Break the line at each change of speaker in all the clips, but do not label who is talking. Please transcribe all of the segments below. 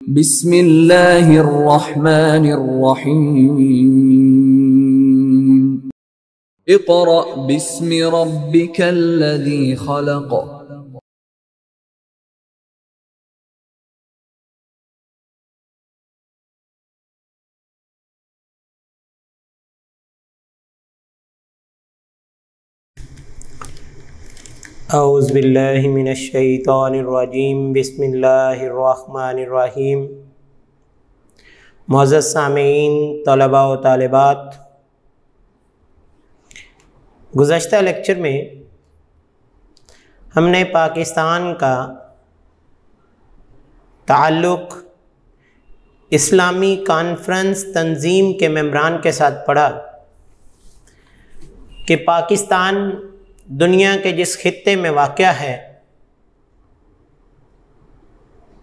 बिस्मिल्लाहिर्रहमानिर्रहीम। इक़रा बिस्मि रब्बिकल्लज़ी खलक़।
औज़ु बिल्लाहि मिनश्शैतानिर्रजीम। बिस्मिल्लाहिर्रहमानिर्रहीम। मुअज़्ज़ज़ सामीईन, तलबा व तालिबात, गुज़श्ता लेक्चर में हमने पाकिस्तान का ताल्लुक़ इस्लामी कॉन्फ्रेंस तंजीम के मेंबरान के साथ पढ़ा कि पाकिस्तान दुनिया के जिस खित्ते में वाक़या है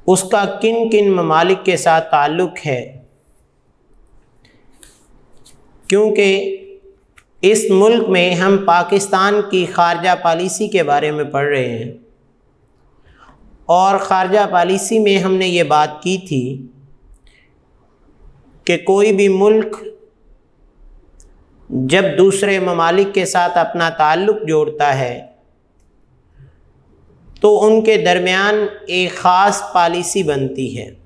उसका किन किन ममालिक के साथ ताल्लुक़ है, क्योंकि इस मुल्क में हम पाकिस्तान की ख़ारजा पॉलिसी के बारे में पढ़ रहे हैं और ख़ारजा पॉलिसी में हमने ये बात की थी कि कोई भी मुल्क जब दूसरे ममालिक के साथ अपना ताल्लुक़ जोड़ता है तो उनके दरमियान एक ख़ास पॉलिसी बनती है।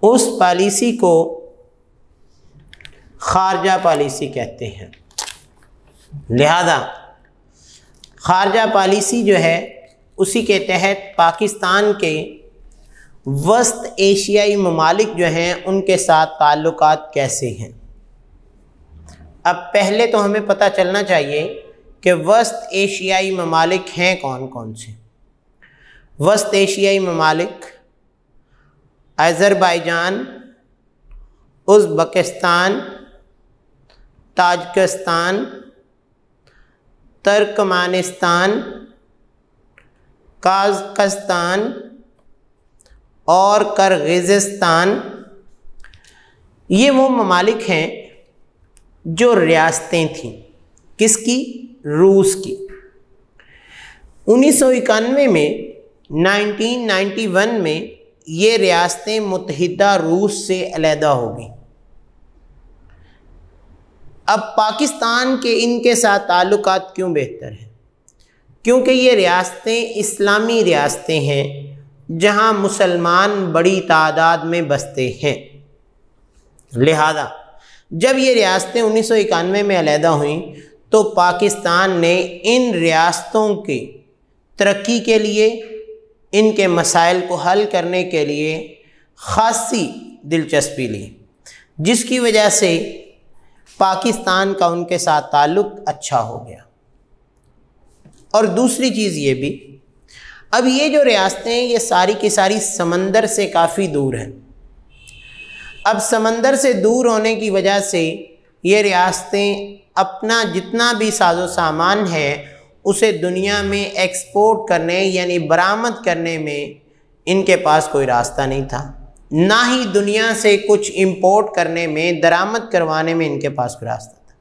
उस पॉलिसी को ख़ारजा पॉलिसी कहते हैं। लिहाजा ख़ारजा पॉलिसी जो है उसी के तहत पाकिस्तान के वस्त एशियाई ममालिक जो हैं उनके साथ ताल्लुकात कैसे हैं। अब पहले तो हमें पता चलना चाहिए कि वस्त एशियाई ममालिक हैं कौन कौन से। वस्त एशियाई ममालिक Azerbaijan, Uzbekistan, Tajikistan, Turkmenistan, Kazakhstan और किर्गिज़स्तान, ये वो ममालिक हैं जो रियासतें थीं। किसकी? रूस की। 1991 में 1991 में ये रियासतें मुत्तहिदा रूस से अलहदा हो गई। अब पाकिस्तान के इनके साथ ताल्लुकात क्यों बेहतर हैं? क्योंकि ये रियासतें इस्लामी रियासतें हैं जहाँ मुसलमान बड़ी तादाद में बसते हैं। लिहाजा जब ये रियासतें 1991 में अलहदा हुईं तो पाकिस्तान ने इन रियासतों की तरक्की के लिए, इनके मसाइल को हल करने के लिए ख़ासी दिलचस्पी ली, जिसकी वजह से पाकिस्तान का उनके साथ ताल्लुक़ अच्छा हो गया। और दूसरी चीज़ ये भी, अब ये जो रियासतें हैं ये सारी की सारी समंदर से काफ़ी दूर हैं। अब समंदर से दूर होने की वजह से ये रियासतें अपना जितना भी साजो सामान है उसे दुनिया में एक्सपोर्ट करने यानी बरामद करने में इनके पास कोई रास्ता नहीं था, ना ही दुनिया से कुछ इंपोर्ट करने में, दरामद करवाने में इनके पास कोई रास्ता था।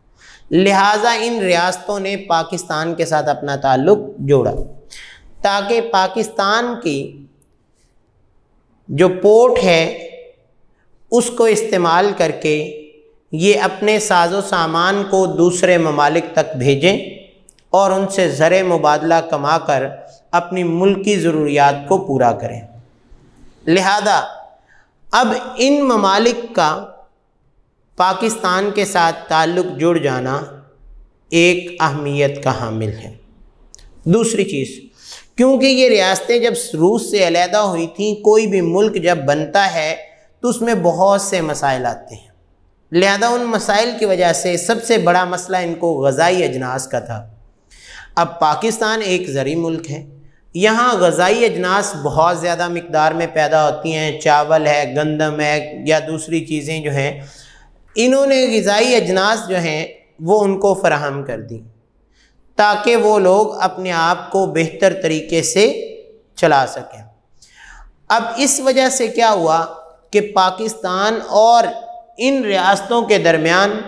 लिहाजा इन रियासतों ने पाकिस्तान के साथ अपना ताल्लुक़ जोड़ा ताकि पाकिस्तान की जो पोर्ट है उसको इस्तेमाल करके ये अपने साजो सामान को दूसरे ममालिक तक भेजें और उनसे ज़र मुबादला कमा कर अपनी मुल्की ज़रूरियात को पूरा करें। लिहाजा अब इन ममालिक का पाकिस्तान के साथ ताल्लुक़ जुड़ जाना एक अहमियत का हामिल है। दूसरी चीज़, क्योंकि ये रियासतें जब रूस से अलहदा हुई थीं, कोई भी मुल्क जब बनता है तो उसमें बहुत से मसाइल आते हैं। लिहाजा उन मसाइल की वजह से सबसे बड़ा मसला इनको ग़ज़ाई अजनास का था। अब पाकिस्तान एक ज़री मुल्क है, यहाँ ग़ज़ाई अजनास बहुत ज़्यादा मिक़दार में पैदा होती हैं। चावल है, गंदम है या दूसरी चीज़ें जो हैं, इन्होंने ग़ज़ाई अजनास जो हैं वो उनको फ़राहम कर दी ताकि वो लोग अपने आप को बेहतर तरीके से चला सकें। अब इस वजह से क्या हुआ कि पाकिस्तान और इन रियासतों के दरमियान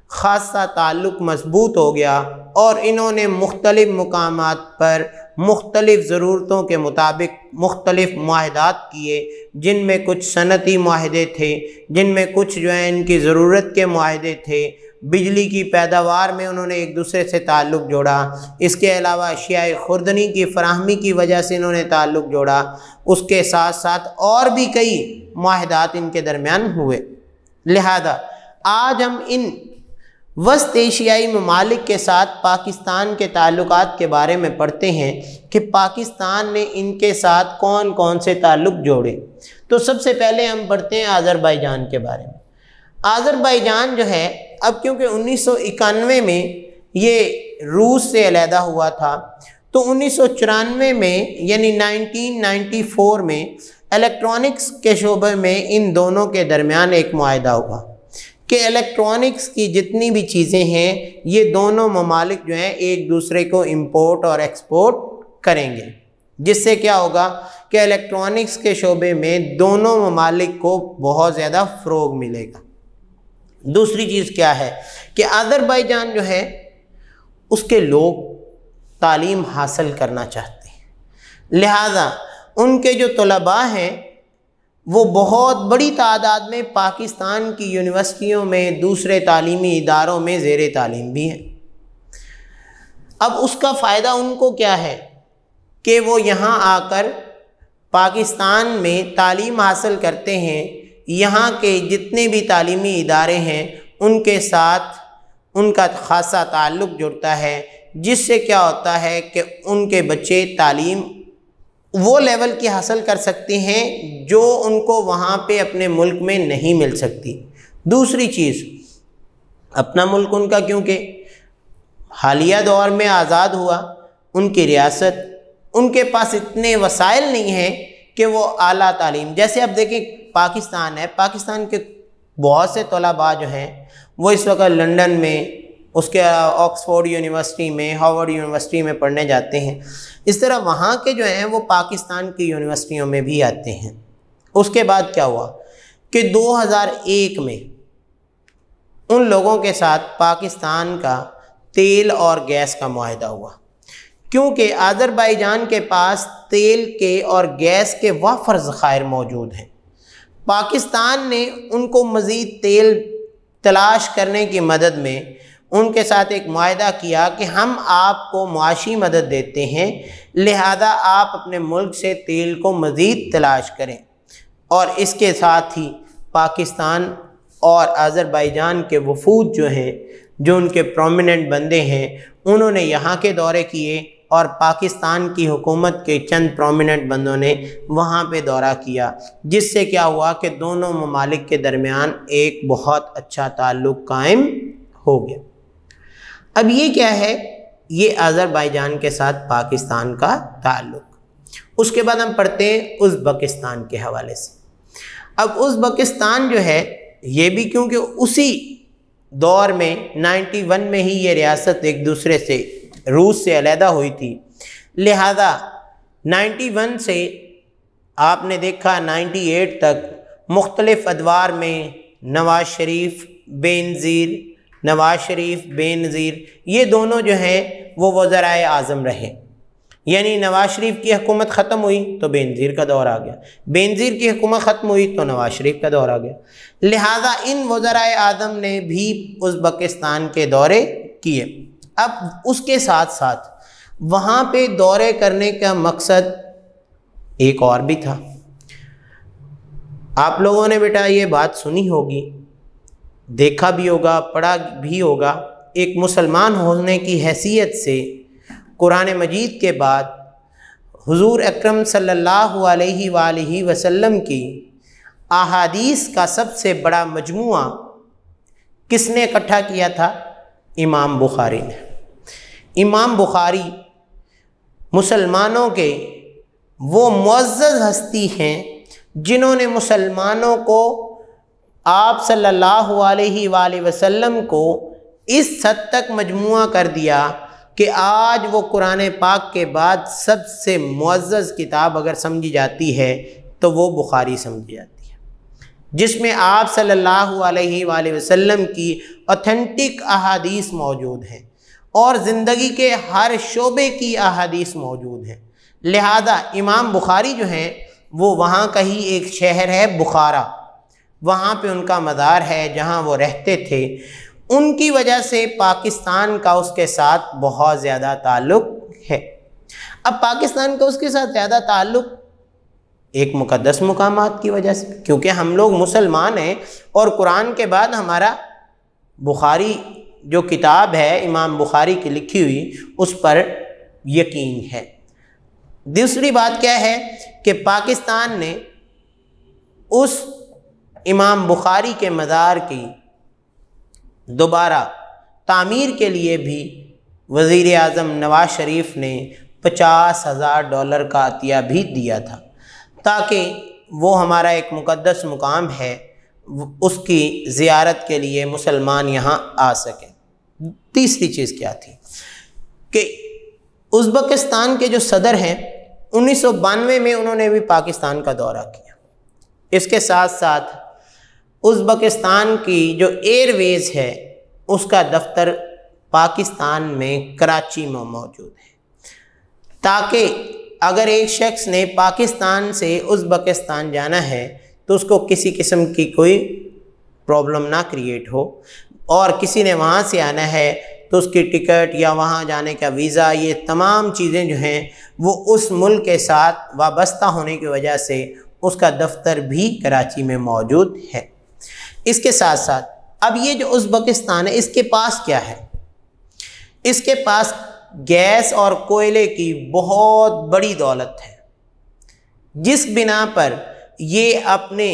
ख़ासा ताल्लुक़ मज़बूत हो गया और इन्होंने मुख्तलिफ़ मकामात पर मुख्तलिफ़ ज़रूरतों के मुताबिक मुख्तलिफ़ मुआहदात किए, जिनमें कुछ सनती मुआहदे थे, जिनमें कुछ जो है इनकी ज़रूरत के मुआहदे थे। बिजली की पैदावार में उन्होंने एक दूसरे से ताल्लुक़ जोड़ा। इसके अलावा अशियाए खुर्दनी की फराहमी की वजह से इन्होंने ताल्लुक़ जोड़ा। उसके साथ साथ और भी कई मुआहदात इनके दरमियान हुए। लिहाजा आज हम इन वस्त एशियाई ममालिक के साथ पाकिस्तान के ताल्लुकात के बारे में पढ़ते हैं कि पाकिस्तान ने इनके साथ कौन कौन से ताल्लुक़ जोड़े। तो सबसे पहले हम पढ़ते हैं आज़रबाईजान के बारे में। आज़रबाईजान जो है, अब क्योंकि 1991 में ये रूस से अलहदा हुआ था, तो 1994 में यानी 1994 में इलेक्ट्रॉनिक्स के शोबे में इन दोनों के दरमियान एक मुआहदा हुआ कि इलेक्ट्रॉनिक्स की जितनी भी चीज़ें हैं ये दोनों ममालिक जो हैं एक दूसरे को इंपोर्ट और एक्सपोर्ट करेंगे, जिससे क्या होगा कि इलेक्ट्रॉनिक्स के शोबे में दोनों ममालिक को बहुत ज़्यादा फ़रोग मिलेगा। दूसरी चीज़ क्या है कि आज़रबाईजान जो है उसके लोग तालीम हासिल करना चाहते हैं, लिहाजा उनके जो तलबा हैं वो बहुत बड़ी तादाद में पाकिस्तान की यूनिवर्सिटियों में, दूसरे तालीमी इदारों में ज़ेर तालीम भी हैं। अब उसका फ़ायदा उनको क्या है कि वो यहाँ आकर पाकिस्तान में तालीम हासिल करते हैं। यहाँ के जितने भी तालीमी इदारे हैं उनके साथ उनका ख़ासा ताल्लुक़ जुड़ता है, जिससे क्या होता है कि उनके बच्चे तालीम वो लेवल की हासिल कर सकते हैं जो उनको वहाँ पे अपने मुल्क में नहीं मिल सकती। दूसरी चीज़, अपना मुल्क उनका क्योंकि हालिया दौर में आज़ाद हुआ, उनकी रियासत, उनके पास इतने वसाइल नहीं हैं कि वो आला तालीम, जैसे अब देखें पाकिस्तान है, पाकिस्तान के बहुत से तलबा जो हैं वो इस वक्त लंदन में, उसके ऑक्सफोर्ड यूनिवर्सिटी में, हार्वर्ड यूनिवर्सिटी में पढ़ने जाते हैं। इस तरह वहाँ के जो हैं वो पाकिस्तान की यूनिवर्सिटियों में भी आते हैं। उसके बाद क्या हुआ कि 2001 में उन लोगों के साथ पाकिस्तान का तेल और गैस का मुआहदा हुआ, क्योंकि आज़रबाईजान के पास तेल के और गैस के वाफर ज़खायर मौजूद हैं। पाकिस्तान ने उनको मज़ीद तेल तलाश करने की मदद में उनके साथ एक मुआहदा किया कि हम आपको मुआशी मदद देते हैं, लिहाजा आप अपने मुल्क से तेल को मज़ीद तलाश करें। और इसके साथ ही पाकिस्तान और आज़रबाईजान के वफूद जो हैं, जो उनके प्रोमिनेंट बंदे हैं, उन्होंने यहाँ के दौरे किए और पाकिस्तान की हुकूमत के चंद प्रोमिनेंट बंदों ने वहाँ पे दौरा किया, जिससे क्या हुआ कि दोनों ममालिक के दरमियान एक बहुत अच्छा ताल्लुक़ कायम हो गया। अब ये क्या है, ये आज़रबाईजान के साथ पाकिस्तान का ताल्लुक़। उसके बाद हम पढ़ते हैं उज़्बेकिस्तान के हवाले से। अब उज़्बेकिस्तान जो है ये भी क्योंकि उसी दौर में 91 में ही ये रियासत एक दूसरे से रूस से अलहदा हुई थी, लिहाजा 91 से आपने देखा 98 तक मुख्तलिफ़ अदवार में नवाज़ शरीफ बेनज़ीर ये दोनों जो हैं वो वज़राए आज़म रहे। यानी नवाज़ शरीफ की हुकूमत ख़त्म हुई तो बेनज़ीर का दौर आ गया, बेनज़ीर की हुकूमत ख़त्म हुई तो नवाज़ शरीफ का दौर आ गया। लिहाजा इन वज़राए आज़म ने भी उज़्बेकिस्तान के दौरे किए। अब उसके साथ साथ वहाँ पे दौरे करने का मकसद एक और भी था। आप लोगों ने बेटा ये बात सुनी होगी, देखा भी होगा, पढ़ा भी होगा। एक मुसलमान होने की हैसियत से कुरान मजीद के बाद हुज़ूर अकरम सल्लल्लाहु अलैहि वसल्लम की अहादीस का सबसे बड़ा मजमुआ किसने इकट्ठा किया था? इमाम बुखारी ने। इमाम बुखारी मुसलमानों के वो मुअज़्ज़ज़ हस्ती हैं जिन्होंने मुसलमानों को आप सल्लल्लाहु अलैहि वसल्लम को इस हद तक मजमुआ कर दिया कि आज वो कुरान पाक के बाद सबसे मुअज़्ज़ज़ किताब अगर समझी जाती है तो वो बुखारी समझी जाती है, जिसमें आप सल्लल्लाहु अलैहि वसल्लम की ऑथेंटिक अहादीस मौजूद हैं। और ज़िंदगी के हर शोबे की अहादीस मौजूद हैं। लिहाजा इमाम बुखारी जो हैं वो वहाँ का ही एक शहर है बुखारा, वहाँ पे उनका मज़ार है जहाँ वो रहते थे। उनकी वजह से पाकिस्तान का उसके साथ बहुत ज़्यादा ताल्लुक़ है। अब पाकिस्तान का उसके साथ ज़्यादा ताल्लुक़ एक मुक़द्दस मुकामात की वजह से, क्योंकि हम लोग मुसलमान हैं और कुरान के बाद हमारा बुखारी जो किताब है इमाम बुखारी की लिखी हुई उस पर यकीन है। दूसरी बात क्या है कि पाकिस्तान ने उस इमाम बुखारी के मज़ार की दोबारा तामीर के लिए भी वज़ीर आज़म नवाज़ शरीफ ने $50,000 का अतिया भी दिया था, ताकि वो हमारा एक मुक़द्दस मुकाम है उसकी ज़ियारत के लिए मुसलमान यहाँ आ सकें। तीसरी चीज़ क्या थी कि उज़्बेकिस्तान के जो सदर हैं 1992 में उन्होंने भी पाकिस्तान का दौरा किया। इसके साथ साथ उज़्बेकिस्तान की जो एयरवेज़ है उसका दफ्तर पाकिस्तान में कराची में मौजूद है, ताकि अगर एक शख्स ने पाकिस्तान से उज़्बेकिस्तान जाना है तो उसको किसी किस्म की कोई प्रॉब्लम ना क्रिएट हो, और किसी ने वहाँ से आना है तो उसकी टिकट या वहाँ जाने का वीज़ा, ये तमाम चीज़ें जो हैं वो उस मुल्क के साथ वाबस्ता होने की वजह से उसका दफ्तर भी कराची में मौजूद है। इसके साथ साथ अब ये जो उज़्बेकिस्तान है इसके पास क्या है, इसके पास गैस और कोयले की बहुत बड़ी दौलत है, जिस बिना पर ये अपने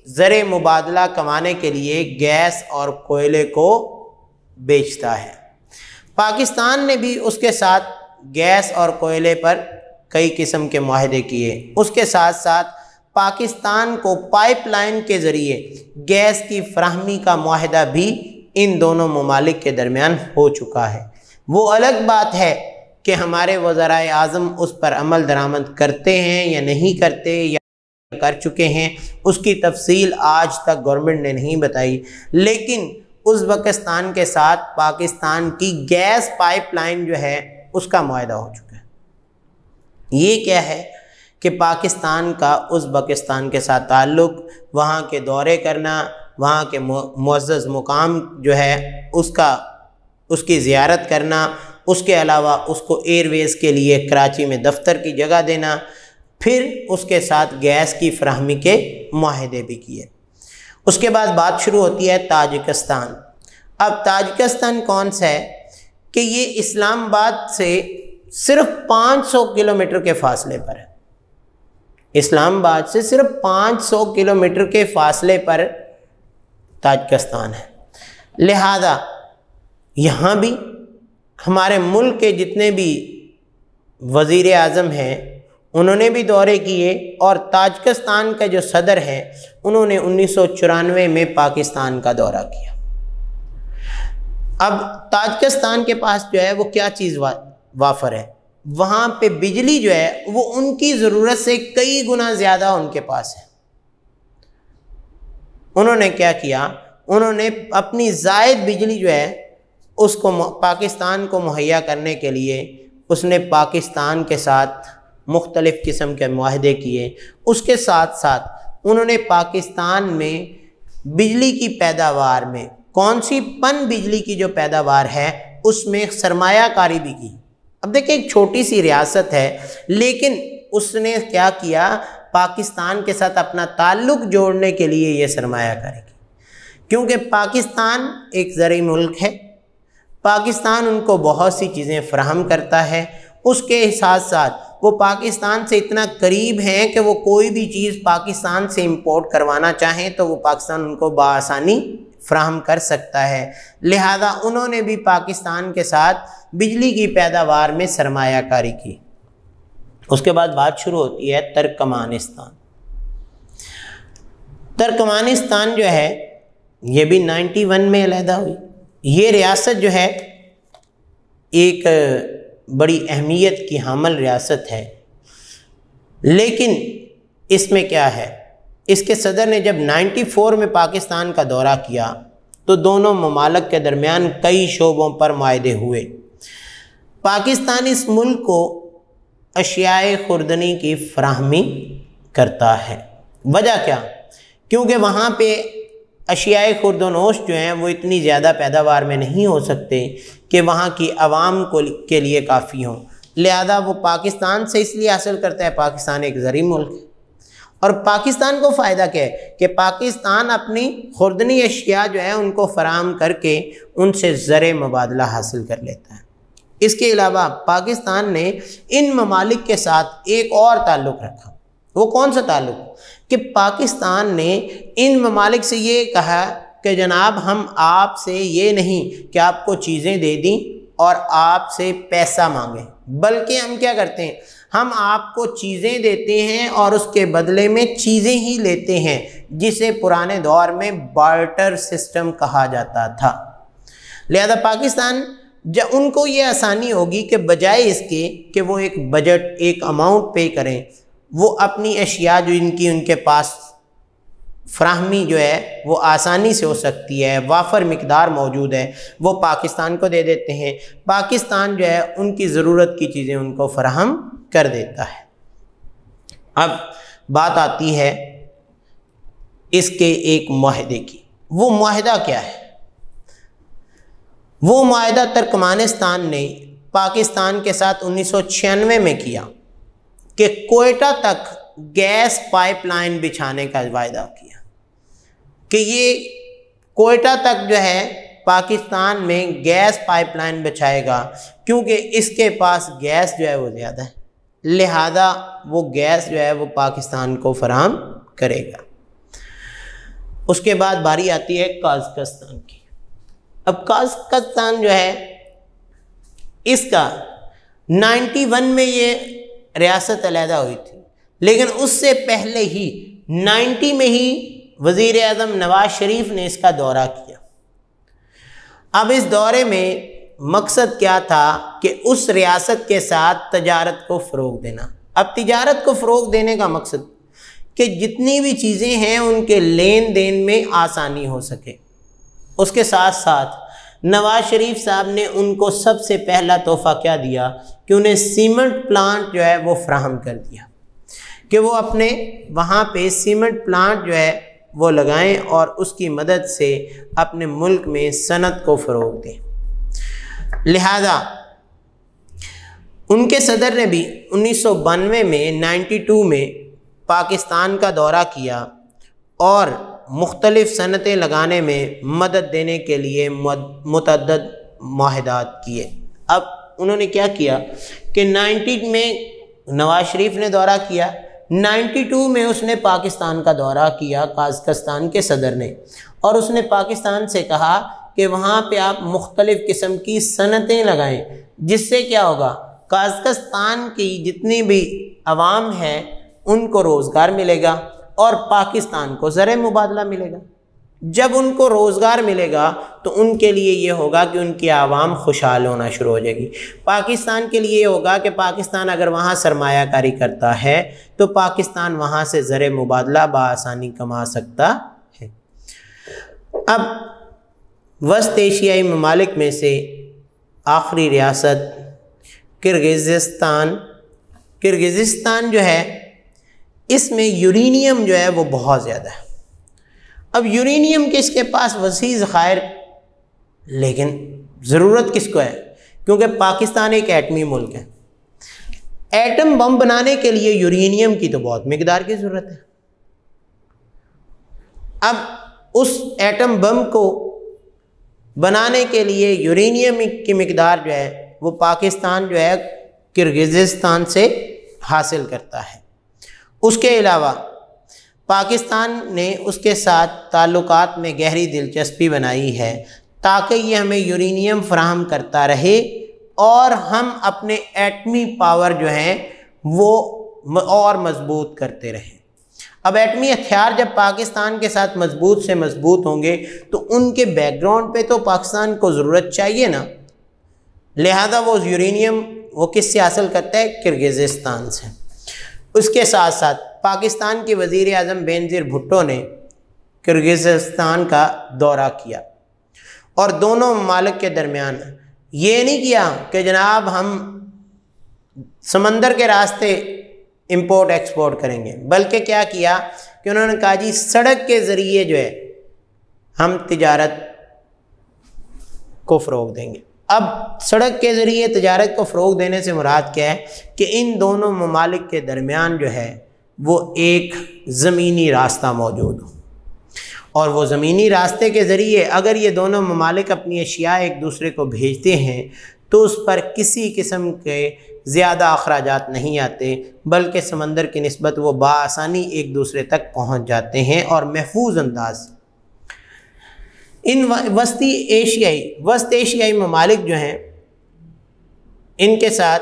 ज़र मुबादला कमाने के लिए गैस और कोयले को बेचता है। पाकिस्तान ने भी उसके साथ गैस और कोयले पर कई किस्म के मुआहदे किए। उसके साथ साथ पाकिस्तान को पाइपलाइन के ज़रिए गैस की फराहमी का मुआहदा भी इन दोनों ममालिक के दरमियान हो चुका है। वो अलग बात है कि हमारे वज़राए आज़म उस पर अमल दरामद करते हैं या नहीं करते या कर चुके हैं, उसकी तफसील आज तक गवर्नमेंट ने नहीं बताई। लेकिन उज़्बेकिस्तान के साथ पाकिस्तान की गैस पाइपलाइन जो है उसका मुआहदा हो चुका है। ये क्या है कि पाकिस्तान का उज़्बेकिस्तान के साथ ताल्लुक़, वहाँ के दौरे करना, वहाँ के मुअज़्ज़ज़ मुकाम जो है उसकी ज़ियारत करना, उसके अलावा उसको एयरवेज़ के लिए कराची में दफ्तर की जगह देना, फिर उसके साथ गैस की फराहमी के मुआहदे भी किए। उसके बाद बात शुरू होती है ताजिकिस्तान। अब ताजिकिस्तान कौन सा है कि ये इस्लामाबाद से सिर्फ 500 किलोमीटर के फासले पर है। इस्लामाबाद से सिर्फ 500 किलोमीटर के फासले पर ताजिकिस्तान है। लिहाजा यहाँ भी हमारे मुल्क के जितने भी वज़ीर आज़म हैं उन्होंने भी दौरे किए, और ताजिकिस्तान का जो सदर है उन्होंने 1994 में पाकिस्तान का दौरा किया। अब ताजिकिस्तान के पास जो है वो क्या चीज़ वाफर है, वहाँ पे बिजली जो है वो उनकी ज़रूरत से कई गुना ज़्यादा उनके पास है। उन्होंने क्या किया, उन्होंने अपनी ज़ायद बिजली जो है उसको पाकिस्तान को मुहैया करने के लिए उसने पाकिस्तान के साथ मुख्तलिफ़ किस्म के मुआहदे किए। उसके साथ साथ उन्होंने पाकिस्तान में बिजली की पैदावार में कौन सी पन बिजली की जो पैदावार है उसमें सरमायाकारी भी की। अब देखिए एक छोटी सी रियासत है, लेकिन उसने क्या किया, पाकिस्तान के साथ अपना ताल्लुक़ जोड़ने के लिए ये सरमायाकारी की, क्योंकि पाकिस्तान एक ज़रूरी मुल्क है, पाकिस्तान उनको बहुत सी चीज़ें फ़राहम करता है। उसके साथ साथ वो पाकिस्तान से इतना करीब हैं कि वो कोई भी चीज़ पाकिस्तान से इंपोर्ट करवाना चाहें तो वो पाकिस्तान उनको बआसानी फ़राहम कर सकता है। लिहाजा उन्होंने भी पाकिस्तान के साथ बिजली की पैदावार में सरमायाकारी की। उसके बाद बात शुरू होती है तुर्कमानिस्तान। तुर्कमानिस्तान जो है ये भी 91 में अलहदा हुई। ये रियासत जो है एक बड़ी अहमियत की हामिल रियासत है, लेकिन इसमें क्या है, इसके सदर ने जब 94 में पाकिस्तान का दौरा किया तो दोनों ममालिक के दरमियान कई शोबों पर मुआहदे हुए। पाकिस्तान इस मुल्क को अशियाए खुर्दनी की फराहमी करता है। वजह क्या? क्योंकि वहाँ पे अशियाए खुर्दनोश जो हैं वो इतनी ज़्यादा पैदावार में नहीं हो सकते कि वहाँ की आवाम को के लिए काफ़ी हों, लिहाजा वो पाकिस्तान से इसलिए हासिल करता है। पाकिस्तान एक ज़री मुल्क है और पाकिस्तान को फ़ायदा क्या है कि पाकिस्तान अपनी खुर्दनी अशिया जो है उनको फराहम करके उनसे ज़र मुबादला हासिल कर लेता है। इसके अलावा पाकिस्तान ने इन ममालिक के साथ एक और ताल्लुक़ रखा। वो कौन सा ताल्लुक़? कि पाकिस्तान ने इन ममालिक से ये कहा कि जनाब हम आपसे ये नहीं कि आपको चीज़ें दे दी और आपसे पैसा मांगे, बल्कि हम क्या करते हैं, हम आपको चीज़ें देते हैं और उसके बदले में चीज़ें ही लेते हैं, जिसे पुराने दौर में बार्टर सिस्टम कहा जाता था। लिहाजा पाकिस्तान जब उनको ये आसानी होगी कि बजाय इसके कि वो एक बजट, एक अमाउंट पे करें, वो अपनी अशिया जो इनकी उनके पास फ्राहमी जो है वो आसानी से हो सकती है, वाफर मिकदार मौजूद है, वो पाकिस्तान को दे देते हैं। पाकिस्तान जो है उनकी ज़रूरत की चीज़ें उनको फराहम कर देता है। अब बात आती है इसके एक मुआहदे की। वो मुआहदा क्या है? वो मुआहदा तुर्कमेनिस्तान ने पाकिस्तान के साथ 1996 में किया कि कोयटा तक गैस पाइपलाइन बिछाने का वायदा किया कि ये कोयटा तक जो है पाकिस्तान में गैस पाइपलाइन बिछाएगा, क्योंकि इसके पास गैस जो है वो ज़्यादा है, लिहाजा वो गैस जो है वो पाकिस्तान को फराहम करेगा। उसके बाद बारी आती है कज़ाकिस्तान की। अब कज़ाकिस्तान जो है इसका 91 में ये रियासत अलहदा हुई थी, लेकिन उससे पहले ही 90 में ही वज़ीर आज़म नवाज शरीफ ने इसका दौरा किया। अब इस दौरे में मकसद क्या था कि उस रियासत के साथ तजारत को फ़रोग़ देना। अब तिजारत को फ़रोग़ देने का मकसद कि जितनी भी चीज़ें हैं उनके लेन देन में आसानी हो सके। उसके साथ साथ नवाज शरीफ साहब ने उनको सबसे पहला तोहफ़ा क्या दिया कि उन्हें सीमेंट प्लांट जो है वो फ्राहम कर दिया कि वो अपने वहाँ पे सीमेंट प्लांट जो है वो लगाएं और उसकी मदद से अपने मुल्क में सनत को फ़रोग़ दें। लिहाजा उनके सदर ने भी 1992 में 92 में पाकिस्तान का दौरा किया और मुख्तलिफ़ सनतें लगाने में मदद देने के लिए मुतअद्दिद मुआहदात किए। अब उन्होंने क्या किया कि 90 में नवाज शरीफ ने दौरा किया, 92 में उसने पाकिस्तान का दौरा किया कज़ाकिस्तान के सदर ने, और उसने पाकिस्तान से कहा कि वहाँ पे आप मुख्तलिफ़ किस्म की सनतें लगाएं, जिससे क्या होगा, कज़ाकिस्तान की जितनी भी आवाम है उनको रोज़गार मिलेगा और पाकिस्तान को ज़र मुबादला मिलेगा। जब उनको रोज़गार मिलेगा तो उनके लिए ये होगा कि उनकी आवाम खुशहाल होना शुरू हो जाएगी। पाकिस्तान के लिए ये होगा कि पाकिस्तान अगर वहाँ सरमायाकारी करता है तो पाकिस्तान वहाँ से ज़र मुबादला बआसानी कमा सकता है। अब वस्त एशियाई ममालिक में से आखिरी रियासत किर्गिज़िस्तान जो है, इसमें यूरेनियम जो है वो बहुत ज़्यादा है। अब यूरेनियम के इसके पास वसी ज़खायर, लेकिन ज़रूरत किसको है? क्योंकि पाकिस्तान एक एटमी मुल्क है। एटम बम बनाने के लिए यूरेनियम की तो बहुत मिकदार की ज़रूरत है। अब उस एटम बम को बनाने के लिए यूरेनियम की मिकदार जो है वो पाकिस्तान जो है किर्गिज़िस्तान से हासिल करता है। उसके अलावा पाकिस्तान ने उसके साथ ताल्लुकात में गहरी दिलचस्पी बनाई है ताकि ये हमें यूरेनियम फराहम करता रहे और हम अपने एटमी पावर जो है वो और मजबूत करते रहें। अब एटमी हथियार जब पाकिस्तान के साथ मजबूत से मजबूत होंगे तो उनके बैकग्राउंड पे तो पाकिस्तान को ज़रूरत चाहिए ना, लिहाजा वो यूरेनियम वो किससे हासिल करता है? किर्गिज़िस्तान से। उसके साथ साथ पाकिस्तान के वज़ीर आज़म बेनज़ीर भुट्टो ने किर्गिज़िस्तान का दौरा किया और दोनों ममालिक के दरमियान ये नहीं किया कि जनाब हम समंदर के रास्ते इंपोर्ट एक्सपोर्ट करेंगे, बल्कि क्या किया कि उन्होंने कहा जी सड़क के ज़रिए जो है हम तिजारत को फ़रोग़ देंगे। अब सड़क के ज़रिए तिजारत को फ़रोग़ देने से मुराद क्या है कि इन दोनों ममालिक के दरमियान जो है वो एक ज़मीनी रास्ता मौजूद हो, और वो ज़मीनी रास्ते के ज़रिए अगर ये दोनों ममालिक अपनी अशिया एक दूसरे को भेजते हैं तो उस पर किसी किस्म के ज़्यादा अखराजात नहीं आते, बल्कि समंदर की निस्बत वो बआसानी एक दूसरे तक पहुँच जाते हैं और महफूज अंदाज। इन वस्त एशियाई ममालिक जो हैं इनके साथ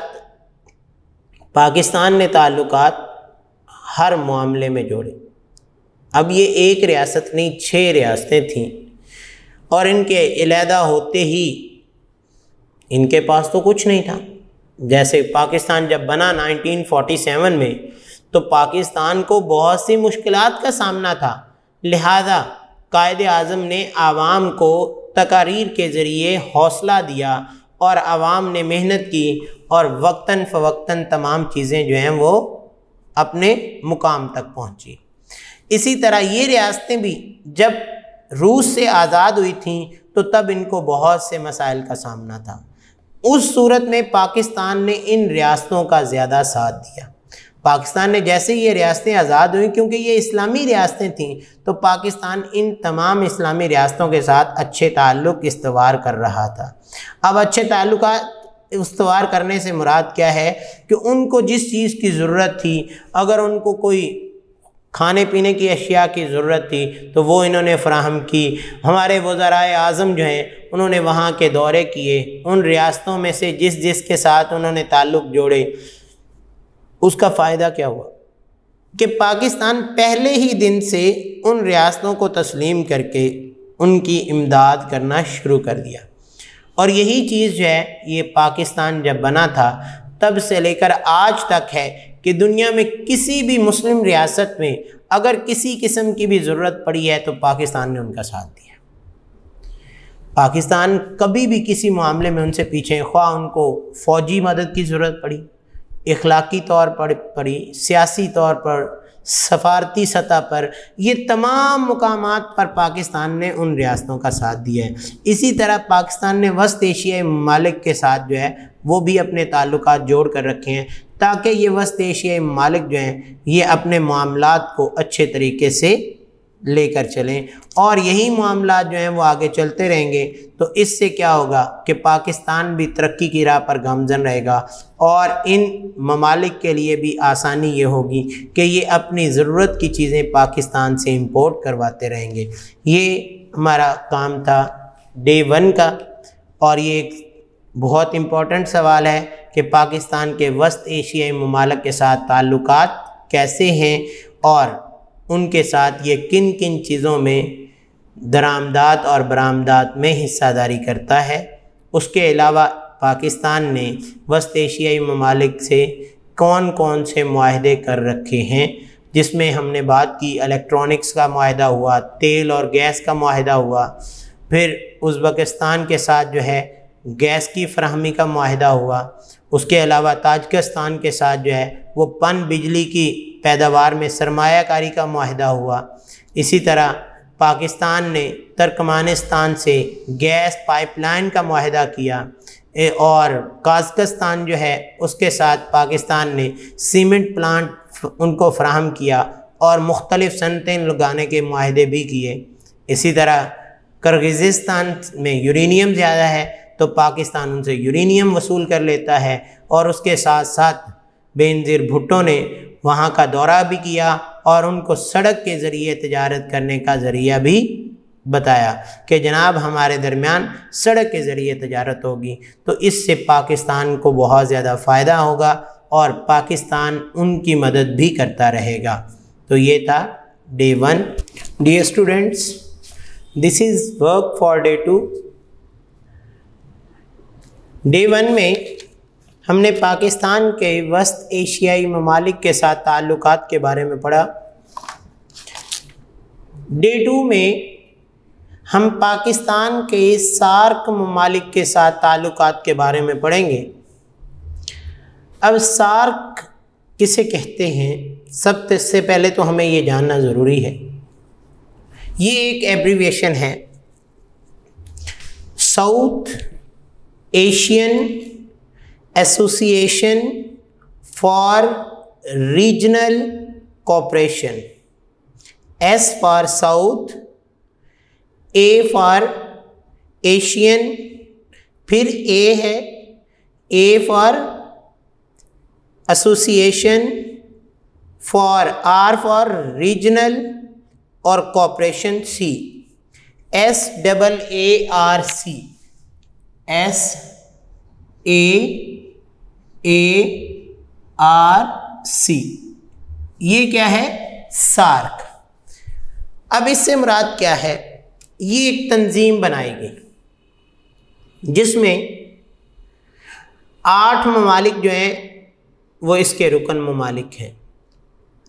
पाकिस्तान ने ताल्लुकात हर मामले में जोड़े। अब ये एक रियासत नहीं 6 रियासतें थीं, और इनके अलहदा होते ही इनके पास तो कुछ नहीं था। जैसे पाकिस्तान जब बना 1947 में, तो पाकिस्तान को बहुत सी मुश्किलात का सामना था, लिहाजा कायदे आज़म ने आवाम को तकारीर के ज़रिए हौसला दिया और आवाम ने मेहनत की और वक्तन फ़वक्तन तमाम चीज़ें जो हैं वो अपने मुकाम तक पहुँची। इसी तरह ये रियासतें भी जब रूस से आज़ाद हुई थीं तो तब इनको बहुत से मसाइल का सामना था। उस सूरत में पाकिस्तान ने इन रियासतों का ज़्यादा साथ दिया। पाकिस्तान ने जैसे ये रियासतें आज़ाद हुई, क्योंकि ये इस्लामी रियासतें थीं, तो पाकिस्तान इन तमाम इस्लामी रियासतों के साथ अच्छे ताल्लुक़ इस्तवार कर रहा था। अब अच्छे ताल्लुक़ात इस्तवार करने से मुराद क्या है कि उनको जिस चीज़ की ज़रूरत थी, अगर उनको कोई खाने पीने की अशिया की ज़रूरत थी तो वो इन्होंने फ़राहम की। हमारे वज़राए आज़म जो हैं उन्होंने वहाँ के दौरे किए, उन रियासतों में से जिस के साथ उन्होंने ताल्लुक़ जोड़े। उसका फ़ायदा क्या हुआ कि पाकिस्तान पहले ही दिन से उन रियासतों को तस्लीम करके उनकी इमदाद करना शुरू कर दिया। और यही चीज़ जो है ये पाकिस्तान जब बना था तब से लेकर आज तक है कि दुनिया में किसी भी मुस्लिम रियासत में अगर किसी किस्म की भी ज़रूरत पड़ी है तो पाकिस्तान ने उनका साथ दिया। पाकिस्तान कभी भी किसी मामले में उनसे पीछे, ख्वाह उनको फ़ौजी मदद की ज़रूरत पड़ी, इखलाकी तौर पर पड़ी, सियासी तौर पर, सफारती सतह पर, ये तमाम मुकामात पर पाकिस्तान ने उन रियासतों का साथ दिया है। इसी तरह पाकिस्तान ने वस्त एशियाई ममालिक के साथ जो है वो भी अपने ताल्लुकात जोड़ कर रखे हैं, ताकि ये वस्त एशियाई ममालिक जो हैं ये अपने मामलात को अच्छे तरीके से लेकर चलें, और यही मामलात जो हैं वो आगे चलते रहेंगे। तो इससे क्या होगा कि पाकिस्तान भी तरक्की की राह पर गामज़न रहेगा, और इन ममालिक के लिए भी आसानी ये होगी कि ये अपनी ज़रूरत की चीज़ें पाकिस्तान से इंपोर्ट करवाते रहेंगे। ये हमारा काम था डे 1 का, और ये एक बहुत इम्पोर्टेंट सवाल है कि पाकिस्तान के वस्त एशियाई ममालिक के साथ ताल्लुकात कैसे हैं और उनके साथ ये किन किन चीज़ों में दरामदात और बरामदात में हिस्सादारी करता है। उसके अलावा पाकिस्तान ने वस्त एशियाई ममालिक से कौन कौन से मुआहदे कर रखे हैं, जिसमें हमने बात की इलेक्ट्रॉनिक्स का मुआहदा हुआ, तेल और गैस का मुआहदा हुआ, फिर उज़्बेकिस्तान के साथ जो है गैस की फ़राहमी का मुआहदा हुआ। उसके अलावा ताजिकिस्तान के साथ जो है वो पन बिजली की पैदावार में सरमायाकारी का मुआहदा हुआ। इसी तरह पाकिस्तान ने तुर्कमेनिस्तान से गैस पाइपलाइन का मुआहदा किया, और कज़ाकिस्तान जो है उसके साथ पाकिस्तान ने सीमेंट प्लांट उनको फ़राहम किया और मुख्तलिफ़ सनतें लगाने के मुआहदे भी किए। इसी तरह किर्गिज़स्तान में यूरेनियम ज़्यादा है तो पाकिस्तान उनसे यूरेनियम वसूल कर लेता है, और उसके साथ साथ बेनज़ीर भुट्टो ने वहाँ का दौरा भी किया और उनको सड़क के ज़रिए तिजारत करने का ज़रिया भी बताया कि जनाब हमारे दरमियान सड़क के ज़रिए तिजारत होगी तो इससे पाकिस्तान को बहुत ज़्यादा फ़ायदा होगा और पाकिस्तान उनकी मदद भी करता रहेगा। तो ये था day 1। Dear students, this is work for day 2। Day 1 में हमने पाकिस्तान के वस्त एशियाई ममालिक के साथ ताल्लुकात के बारे में पढ़ा। डे 2 में हम पाकिस्तान के सार्क ममालिक के साथ ताल्लुकात के बारे में पढ़ेंगे। अब सार्क किसे कहते हैं, सबसे पहले तो हमें ये जानना ज़रूरी है। ये एक एब्रीविएशन है, South Asian Association for Regional Cooperation. S for South, A for Asian, फिर ए है, A for Association, for R for Regional और कोऑपरेशन सी, SAARC, SAARC। ये क्या है? सार्क। अब इससे मुराद क्या है? ये एक तंजीम बनाई गई जिसमें 8 ममालिक जो हैं वो इसके रुकन ममालिक हैं।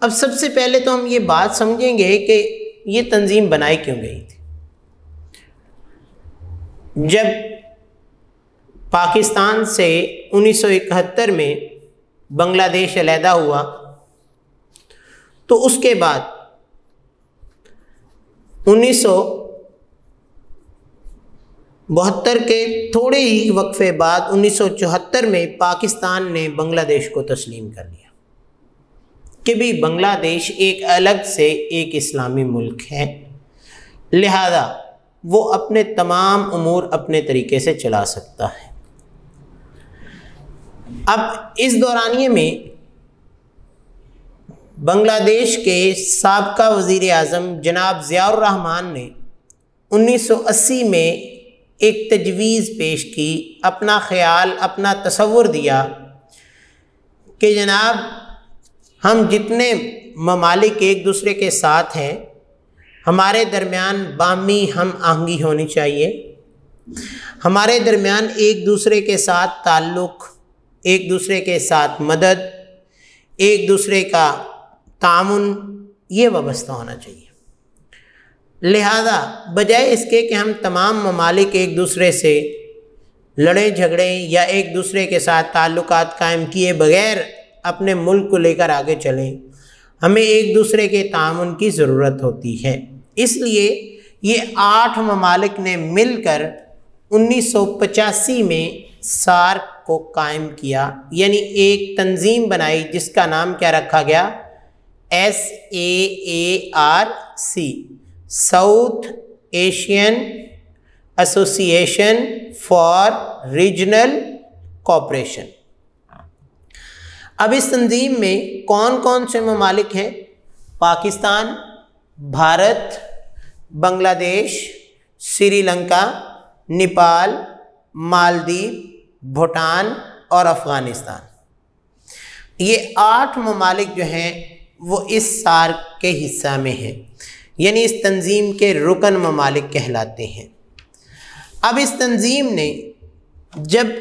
अब सबसे पहले तो हम ये बात समझेंगे कि ये तंजीम बनाई क्यों गई थी। जब पाकिस्तान से 1971 में बांग्लादेश अलहदा हुआ तो उसके बाद 1972 के थोड़े ही वक्फे बाद 1974 में पाकिस्तान ने बांग्लादेश को तस्लीम कर लिया कि भी बांग्लादेश एक अलग से एक इस्लामी मुल्क है, लिहाजा वो अपने तमाम उमूर अपने तरीके से चला सकता है। अब इस दौरानिए में बांग्लादेश के साबका वज़ीर आज़म जनाब ज़ियाउर रहमान ने 1980 में एक तजवीज़ पेश की, अपना ख़याल, अपना तसव्वुर दिया कि जनाब हम जितने ममालिक एक दूसरे के साथ हैं हमारे दरमियान बामी हम आहंगी होनी चाहिए, हमारे दरमियान एक दूसरे के साथ ताल्लुक़, एक दूसरे के साथ मदद, एक दूसरे का तामुन, ये वाबस्ता होना चाहिए। लिहाजा बजाय इसके कि हम तमाम ममालिक एक दूसरे से लड़े झगड़े या एक दूसरे के साथ ताल्लुकात कायम किए बगैर अपने मुल्क को लेकर आगे चलें, हमें एक दूसरे के तामुन की ज़रूरत होती है। इसलिए ये 8 ममालिक ने मिलकर 1985 में सार्क को कायम किया, यानी एक तंजीम बनाई जिसका नाम क्या रखा गया? SAARC, south Asian Association for Regional cooperation. अब इस तंजीम में कौन कौन से ममालिक हैं? पाकिस्तान, भारत, बांग्लादेश, श्रीलंका, नेपाल, मालदीव, भूटान और अफ़गानिस्तान। ये 8 ममालिक जो हैं वो इस सार्क के हिस्सा में हैं, यानी इस तंजीम के रुकन ममालिक कहलाते हैं। अब इस तंजीम ने जब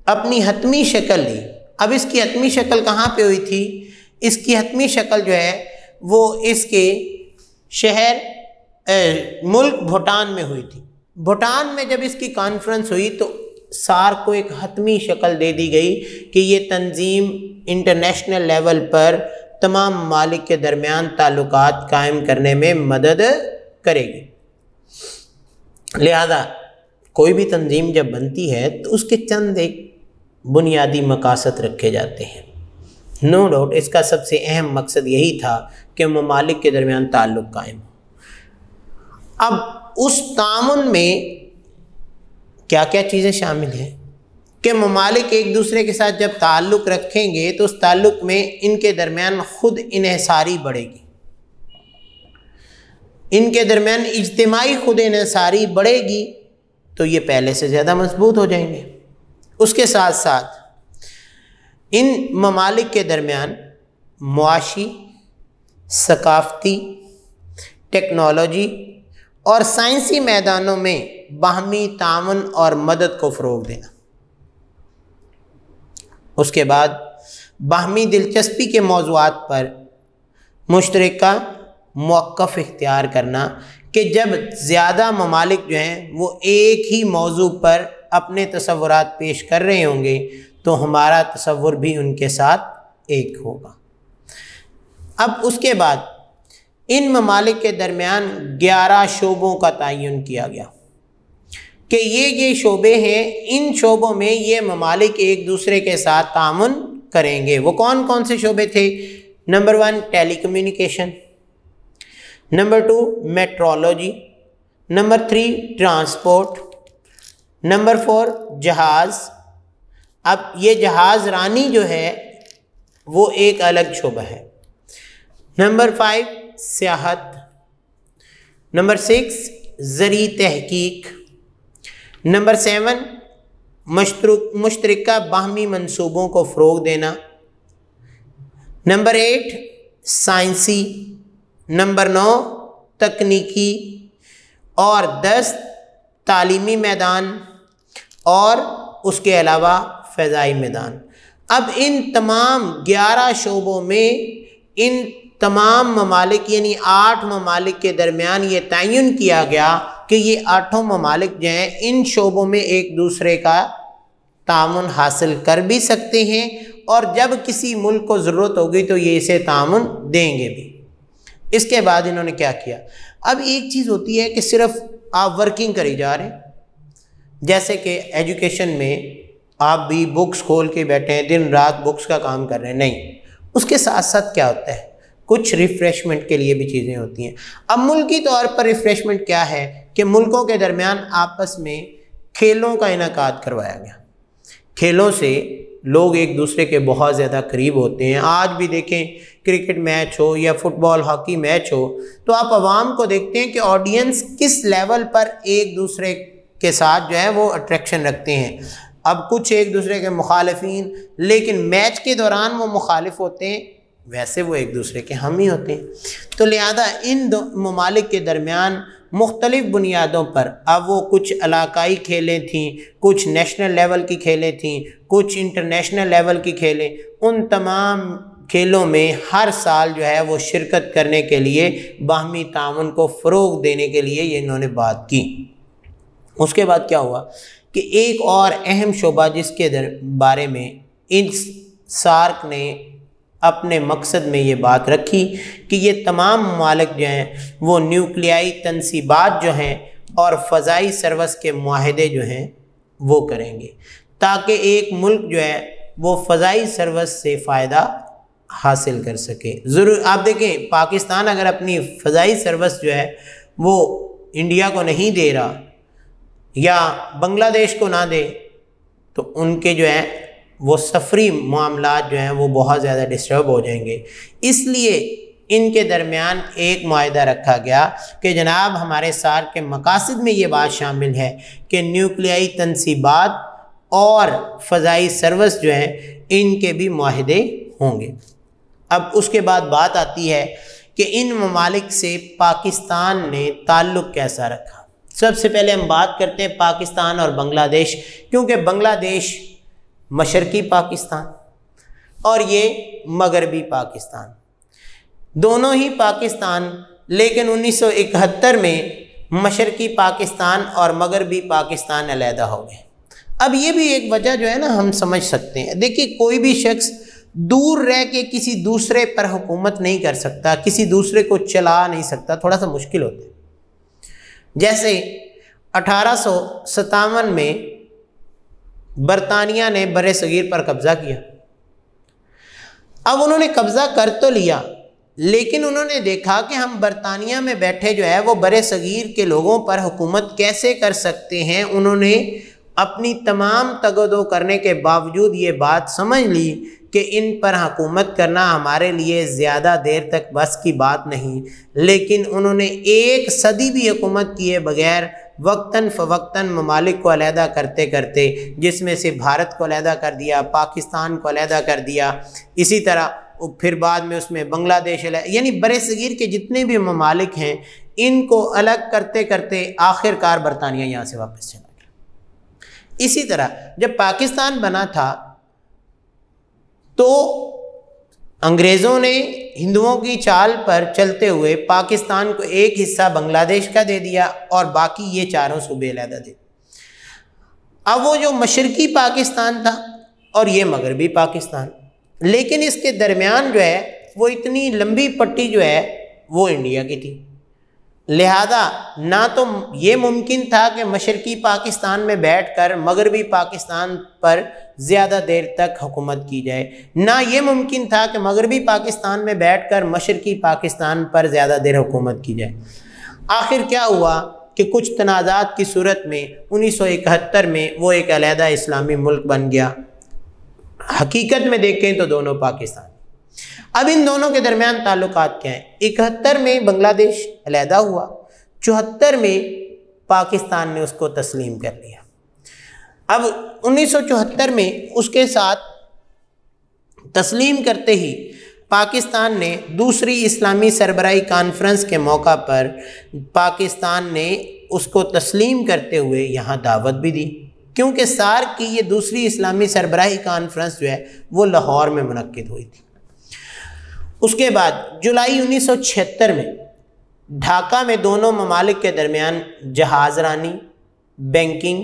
अपनी हतमी शक्ल ली, अब इसकी हतमी शक्ल कहाँ पे हुई थी? इसकी हतमी शक्ल जो है वो इसके शहर मुल्क भूटान में हुई थी। भूटान में जब इसकी कॉन्फ्रेंस हुई तो सार्क को एक हतमी शक्ल दे दी गई कि ये तंजीम इंटरनेशनल लेवल पर तमाम ममालिक के दरमियान ताल्लुकात कायम करने में मदद करेगी। लिहाजा कोई भी तंजीम जब बनती है तो उसके चंद एक बुनियादी मकासद रखे जाते हैं। नो डाउट इसका सबसे अहम मकसद यही था कि ममालिक के दरमियान ताल्लुक़ कायम हो। अब उस तामुन में क्या क्या चीज़ें शामिल हैं कि ममालिक एक दूसरे के साथ जब ताल्लुक़ रखेंगे तो उस ताल्लुक़ में इनके दरमियान ख़ुद इन्हिसारी बढ़ेगी, इनके दरमियान इज्तिमाई खुद इन्हिसारी बढ़ेगी तो ये पहले से ज़्यादा मजबूत हो जाएंगे। उसके साथ साथ इन ममालिक के दरमियान मुआशी, सकाफ़ती, टेक्नोलॉजी और साइंसी मैदानों में बाहमी तावन और मदद को फ़रोग़ देना। उसके बाद बाहमी दिलचस्पी के मौज़ूआत पर मुश्तरका मौक़िफ़ इख्तियार करना कि जब ज़्यादा ममालिक जो हैं वो एक ही मौजू पर अपने तसव्वुरात पेश कर रहे होंगे तो हमारा तसव्वुर भी उनके साथ एक होगा। अब उसके बाद इन ममालिक के दरमियान 11 शोबों का तयन किया गया कि ये शोबे हैं, इन शोबों में ये ममालिक एक दूसरे के साथ तामुन करेंगे। वो कौन कौन से शोबे थे? Number 1 telecommunication, number 2 metrology, number 3 transport, number 4 जहाज़। अब ये जहाज़ रानी जो है वो एक अलग शोबा है। नंबर 5 सियाहत, नंबर 6 ज़री तहकीक, नंबर 7 मुश्तरका बाहमी मंसूबों को फ़रोग देना, नंबर 8 साइंसी, नंबर 9 तकनीकी और 10 तालीमी मैदान और उसके अलावा फ़ज़ाई मैदान। अब इन तमाम 11 शोबों में इन तमाम ममालिक यानी 8 ममालिक के दरमियान ये तयन किया गया कि ये 8 ममालिक जो हैं इन शोबों में एक दूसरे का तामुन हासिल कर भी सकते हैं और जब किसी मुल्क को ज़रूरत होगी तो ये इसे तामुन देंगे भी। इसके बाद इन्होंने क्या किया? अब एक चीज़ होती है कि सिर्फ आप वर्किंग करी जा रहे हैं, जैसे कि एजुकेशन में आप भी बुक्स खोल के बैठे हैं, दिन रात बुक्स का काम कर रहे हैं, नहीं, उसके साथ साथ क्या होता है, कुछ रिफ़्रेशमेंट के लिए भी चीज़ें होती हैं। अब मुल्की तौर पर रिफ़्रेशमेंट क्या है कि मुल्कों के दरमियान आपस में खेलों का इनेकाद करवाया गया। खेलों से लोग एक दूसरे के बहुत ज़्यादा करीब होते हैं। आज भी देखें, क्रिकेट मैच हो या फुटबॉल हॉकी मैच हो तो आप आवाम को देखते हैं कि ऑडियंस किस लेवल पर एक दूसरे के साथ जो है वो अट्रैक्शन रखते हैं। अब कुछ एक दूसरे के मुखालिफिन, लेकिन मैच के दौरान वो मुखालिफ होते हैं, वैसे वो एक दूसरे के हम ही होते हैं। तो लिहाजा इन दो ममालिक के दरमियान मुख्तलिफ़ बुनियादों पर, अब वो कुछ इलाकाई खेलें थीं, कुछ नेशनल लेवल की खेलें थीं, कुछ इंटरनेशनल लेवल की खेलें, उन तमाम खेलों में हर साल जो है वो शिरकत करने के लिए बाहमी ताउन को फ़रोग देने के लिए ये इन्होंने बात की। उसके बाद क्या हुआ कि एक और अहम शोबा जिसके बारे में इन सार्क ने अपने मकसद में ये बात रखी कि ये तमाम ममालिक जो हैं वो न्यूक्लियाई तनसीबात जो हैं और फ़ज़ाई सर्विस के मुआहदे जो हैं वो करेंगे ताकि एक मुल्क जो है वो फ़ज़ाई सर्विस से फ़ायदा हासिल कर सके। ज़रूर आप देखें, पाकिस्तान अगर अपनी फ़ज़ाई सर्विस जो है वो इंडिया को नहीं दे रहा या बांग्लादेश को ना दे तो उनके जो है वो सफरी मामलात जो हैं वो बहुत ज़्यादा डिस्टर्ब हो जाएंगे। इसलिए इनके दरमियान एक मुआहदा रखा गया कि जनाब हमारे सार्क के मकासद में ये बात शामिल है कि न्यूक्लियाई तनसीबात और फ़ज़ाई सर्विस जो हैं इनके भी मुआहदे होंगे। अब उसके बाद बात आती है कि इन ममालिक से पाकिस्तान ने ताल्लुक़ कैसा रखा। सबसे पहले हम बात करते हैं पाकिस्तान और बांग्लादेश, क्योंकि बांग्लादेश मशरकी पाकिस्तान और ये मगरबी पाकिस्तान, दोनों ही पाकिस्तान, लेकिन 1971 में मशरकी पाकिस्तान और मगरबी पाकिस्तान अलहदा हो गए। अब ये भी एक वजह जो है ना हम समझ सकते हैं। देखिए, कोई भी शख्स दूर रह के किसी दूसरे पर हुकूमत नहीं कर सकता, किसी दूसरे को चला नहीं सकता, थोड़ा सा मुश्किल होता है। जैसे 1857 में बरतानिया ने बरे सगीर पर कब्ज़ा किया। अब उन्होंने कब्ज़ा कर तो लिया, लेकिन उन्होंने देखा कि हम बरतानिया में बैठे जो है वो बरे सगीर के लोगों पर हुकूमत कैसे कर सकते हैं। उन्होंने अपनी तमाम तगदो करने के बावजूद ये बात समझ ली कि इन पर हुकूमत करना हमारे लिए ज़्यादा देर तक बस की बात नहीं, लेकिन उन्होंने 1 सदी भी हुकूमत किए बगैर वक्तन फ़वक्तन ममालिक को अलहदा करते करते, जिसमें से भारत को अलहदा कर दिया, पाकिस्तान को अलहदा कर दिया, इसी तरह फिर बाद में उसमें बांग्लादेश, यानी बरे सगीर के जितने भी ममालिक हैं इनको अलग करते करते आखिरकार बरतानिया यहाँ से वापस चला गया। इसी तरह जब पाकिस्तान बना था तो अंग्रेज़ों ने हिंदुओं की चाल पर चलते हुए पाकिस्तान को एक हिस्सा बांग्लादेश का दे दिया और बाकी ये चारों सूबे अलहदा थे। अब वो जो मशरकी पाकिस्तान था और ये मगरबी पाकिस्तान, लेकिन इसके दरमियान जो है वो इतनी लंबी पट्टी जो है वो इंडिया की थी। लिहाजा ना तो ये मुमकिन था कि मशरकी पाकिस्तान में बैठकर मगरबी पाकिस्तान पर ज़्यादा देर तक हुकूमत की जाए, ना ये मुमकिन था कि मगरबी पाकिस्तान में बैठकर मशरकी पाकिस्तान पर ज़्यादा देर हुकूमत की जाए। आखिर क्या हुआ कि कुछ तनाज़ात की सूरत में 1971 में वो एक अलहदा इस्लामी मुल्क बन गया। हकीकत में देखें तो दोनों पाकिस्तान। अब इन दोनों के दरमियान ताल्लुकात क्या हैं? 71 में बांग्लादेश अलहदा हुआ, 74 में पाकिस्तान ने उसको तस्लीम कर लिया। अब 1974 में उसके साथ तस्लीम करते ही पाकिस्तान ने दूसरी इस्लामी सरबराही कॉन्फ्रेंस के मौका पर पाकिस्तान ने उसको तस्लीम करते हुए यहाँ दावत भी दी, क्योंकि सार्क की ये दूसरी इस्लामी सरबराही कॉन्फ्रेंस जो है वो लाहौर में मुनक्किद हुई थी। उसके बाद जुलाई 1976 में ढाका में दोनों ममालिक के दरमियान जहाज़रानी, बैंकिंग,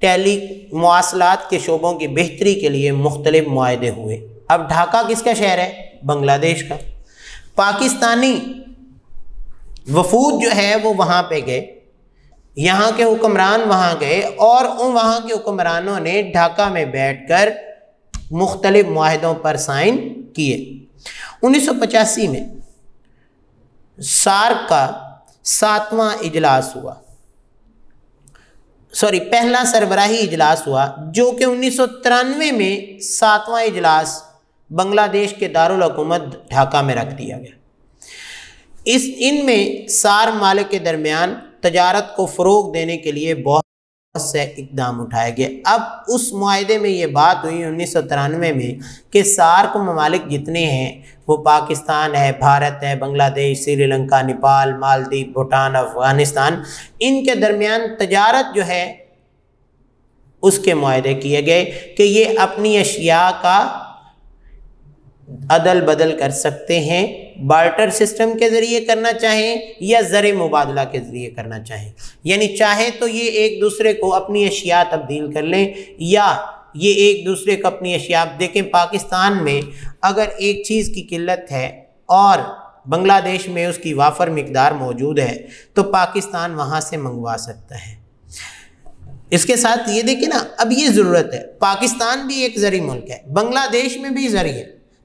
टेली मवासलात के शोबों की बेहतरी के लिए मुख्तलिफ मुआहदे हुए। अब ढाका किसका शहर है? बांग्लादेश का। पाकिस्तानी वफूद जो है वो वहाँ पे गए, यहाँ के हुक्मरान वहाँ गए और उन वहाँ के हुक्मरानों ने ढाका में बैठकर मुख्तलिफ मुआहदों पर साइन किए। 1985 में सार्क का 7वां इजलास हुआ, पहला सरबराही इजलास हुआ, जो कि 1993 में 7वां इजलास बांग्लादेश के दारुल हुकूमत ढाका में रख दिया गया। इनमें सार्क मालिक के दरमियान तजारत को फ़रोग देने के लिए बहुत से इक़दाम उठाए गए। अब उस मुआहदे में ये बात हुई 1993 में कि सार्क ममालिक जितने हैं वो पाकिस्तान है, भारत है, बांग्लादेश, श्रीलंका, नेपाल, मालदीव, भूटान, अफ़गानिस्तान, इनके दरमियान तजारत जो है उसके मुआहदे किए गए कि ये अपनी अशिया का अदल बदल कर सकते हैं, बार्टर सिस्टम के ज़रिए करना चाहें या ज़र मुबादला के ज़रिए करना चाहें। यानी चाहे तो ये एक दूसरे को अपनी अशिया तब्दील कर लें या ये एक दूसरे को अपनी अशिया। देखें, पाकिस्तान में अगर एक चीज़ की किल्लत है और बांग्लादेश में उसकी वाफर मिकदार मौजूद है तो पाकिस्तान वहाँ से मंगवा सकता है। इसके साथ ये देखें ना, अब ये ज़रूरत है, पाकिस्तान भी एक ज़री मुल्क है, बांग्लादेश में भी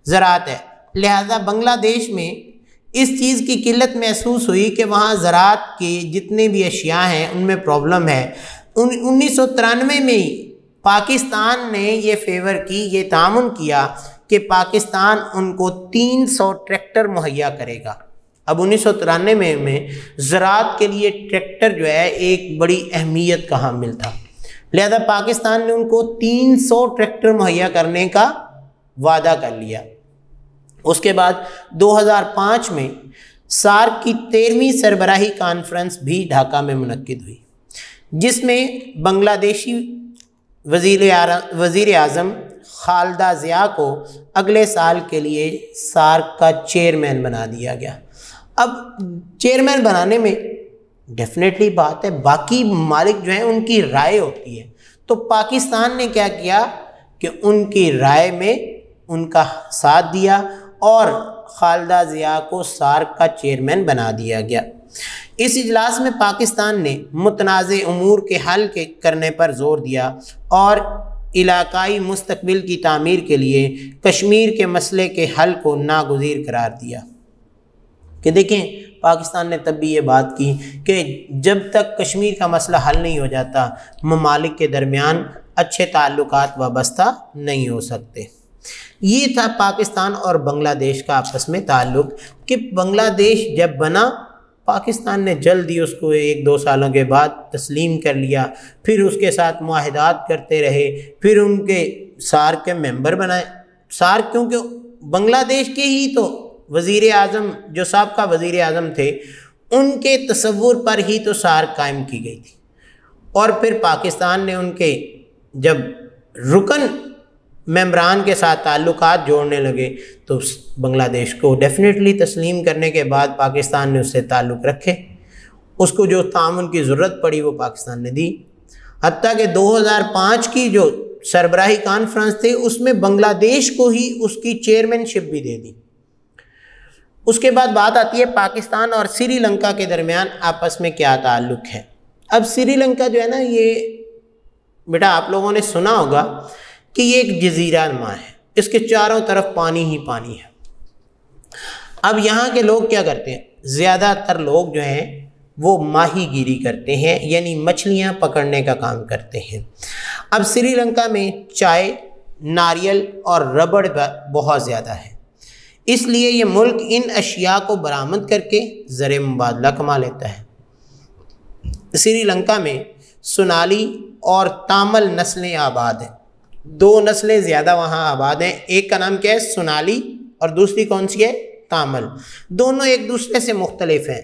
ज़राअत है, लिहाजा बांग्लादेश में इस चीज़ की किल्लत महसूस हुई कि वहाँ ज़राअत के जितने भी अशिया हैं उनमें प्रॉब्लम है। 1993 में ही पाकिस्तान ने ये फेवर की, ये तामुन किया कि पाकिस्तान उनको 300 ट्रैक्टर मुहैया करेगा। अब 1993 में ज़राअत के लिए ट्रैक्टर जो है एक बड़ी अहमियत का हामिल था, लिहाजा पाकिस्तान ने उनको 300 ट्रैक्टर मुहैया करने का वादा कर लिया। उसके बाद 2005 में सार्क की 13वीं सरबराही कॉन्फ्रेंस भी ढाका में मुनक्किद हुई, जिसमें बांग्लादेशी वज़ीर आज़म खालिदा ज़िया को अगले साल के लिए सार्क का चेयरमैन बना दिया गया। अब चेयरमैन बनाने में डेफिनेटली बात है, बाकी ममालिक जो हैं उनकी राय होती है, तो पाकिस्तान ने क्या किया कि उनकी राय में उनका साथ दिया और खालिदा ज़िया को सार्क का चेयरमैन बना दिया गया। इस इजलास में पाकिस्तान ने मुतनाज़े उमूर के हल करने पर जोर दिया और इलाकाई मुस्तक़बिल की तामीर के लिए कश्मीर के मसले के हल को नागुज़ीर करार दिया। कि देखें, पाकिस्तान ने तब भी ये बात की कि जब तक कश्मीर का मसला हल नहीं हो जाता ममालिक के दरमियान अच्छे ताल्लुकात वाबस्ता नहीं हो सकते। ये था पाकिस्तान और बांग्लादेश का आपस में ताल्लुक़ कि बांग्लादेश जब बना पाकिस्तान ने जल्दी उसको 1-2 सालों के बाद तस्लीम कर लिया, फिर उसके साथ मुआहदात करते रहे, फिर उनके सार्क के मेंबर बनाए। सार्क क्योंकि बांग्लादेश के ही तो वज़ीर आज़म जो साबका वज़ीर आज़म थे उनके तसव्वुर पर ही तो सार्क कायम की गई थी और फिर पाकिस्तान ने उनके जब रुकन मेम्बरान के साथ ताल्लुकात जोड़ने लगे तो बांग्लादेश को डेफिनेटली तस्लीम करने के बाद पाकिस्तान ने उससे ताल्लुक़ रखे, उसको जो ताउन की ज़रूरत पड़ी वो पाकिस्तान ने दी। हत्ता कि 2005 की जो सरबराही कॉन्फ्रेंस थी उसमें बांग्लादेश को ही उसकी चेयरमैनशिप भी दे दी। उसके बाद बात आती है पाकिस्तान और श्रीलंका के दरमियान आपस में क्या ताल्लुक़ है। अब श्रीलंका जो है ना, ये बेटा आप लोगों ने सुना होगा कि ये एक जजीरा नुमा है, इसके चारों तरफ पानी ही पानी है। अब यहाँ के लोग क्या करते हैं, ज़्यादातर लोग जो हैं वो माहीगीरी करते हैं, यानी मछलियाँ पकड़ने का काम करते हैं। अब श्रीलंका में चाय, नारियल और रबड़ बहुत ज़्यादा है, इसलिए ये मुल्क इन अशिया को बरामद करके ज़र मुबादला कमा लेता है। श्रीलंका में सोनाली और तामल नस्लें आबाद हैं, दो नस्लें ज़्यादा वहाँ आबाद हैं। एक का नाम क्या है, सोनाली, और दूसरी कौन सी है, तामल। दोनों एक दूसरे से मुख्तलिफ हैं।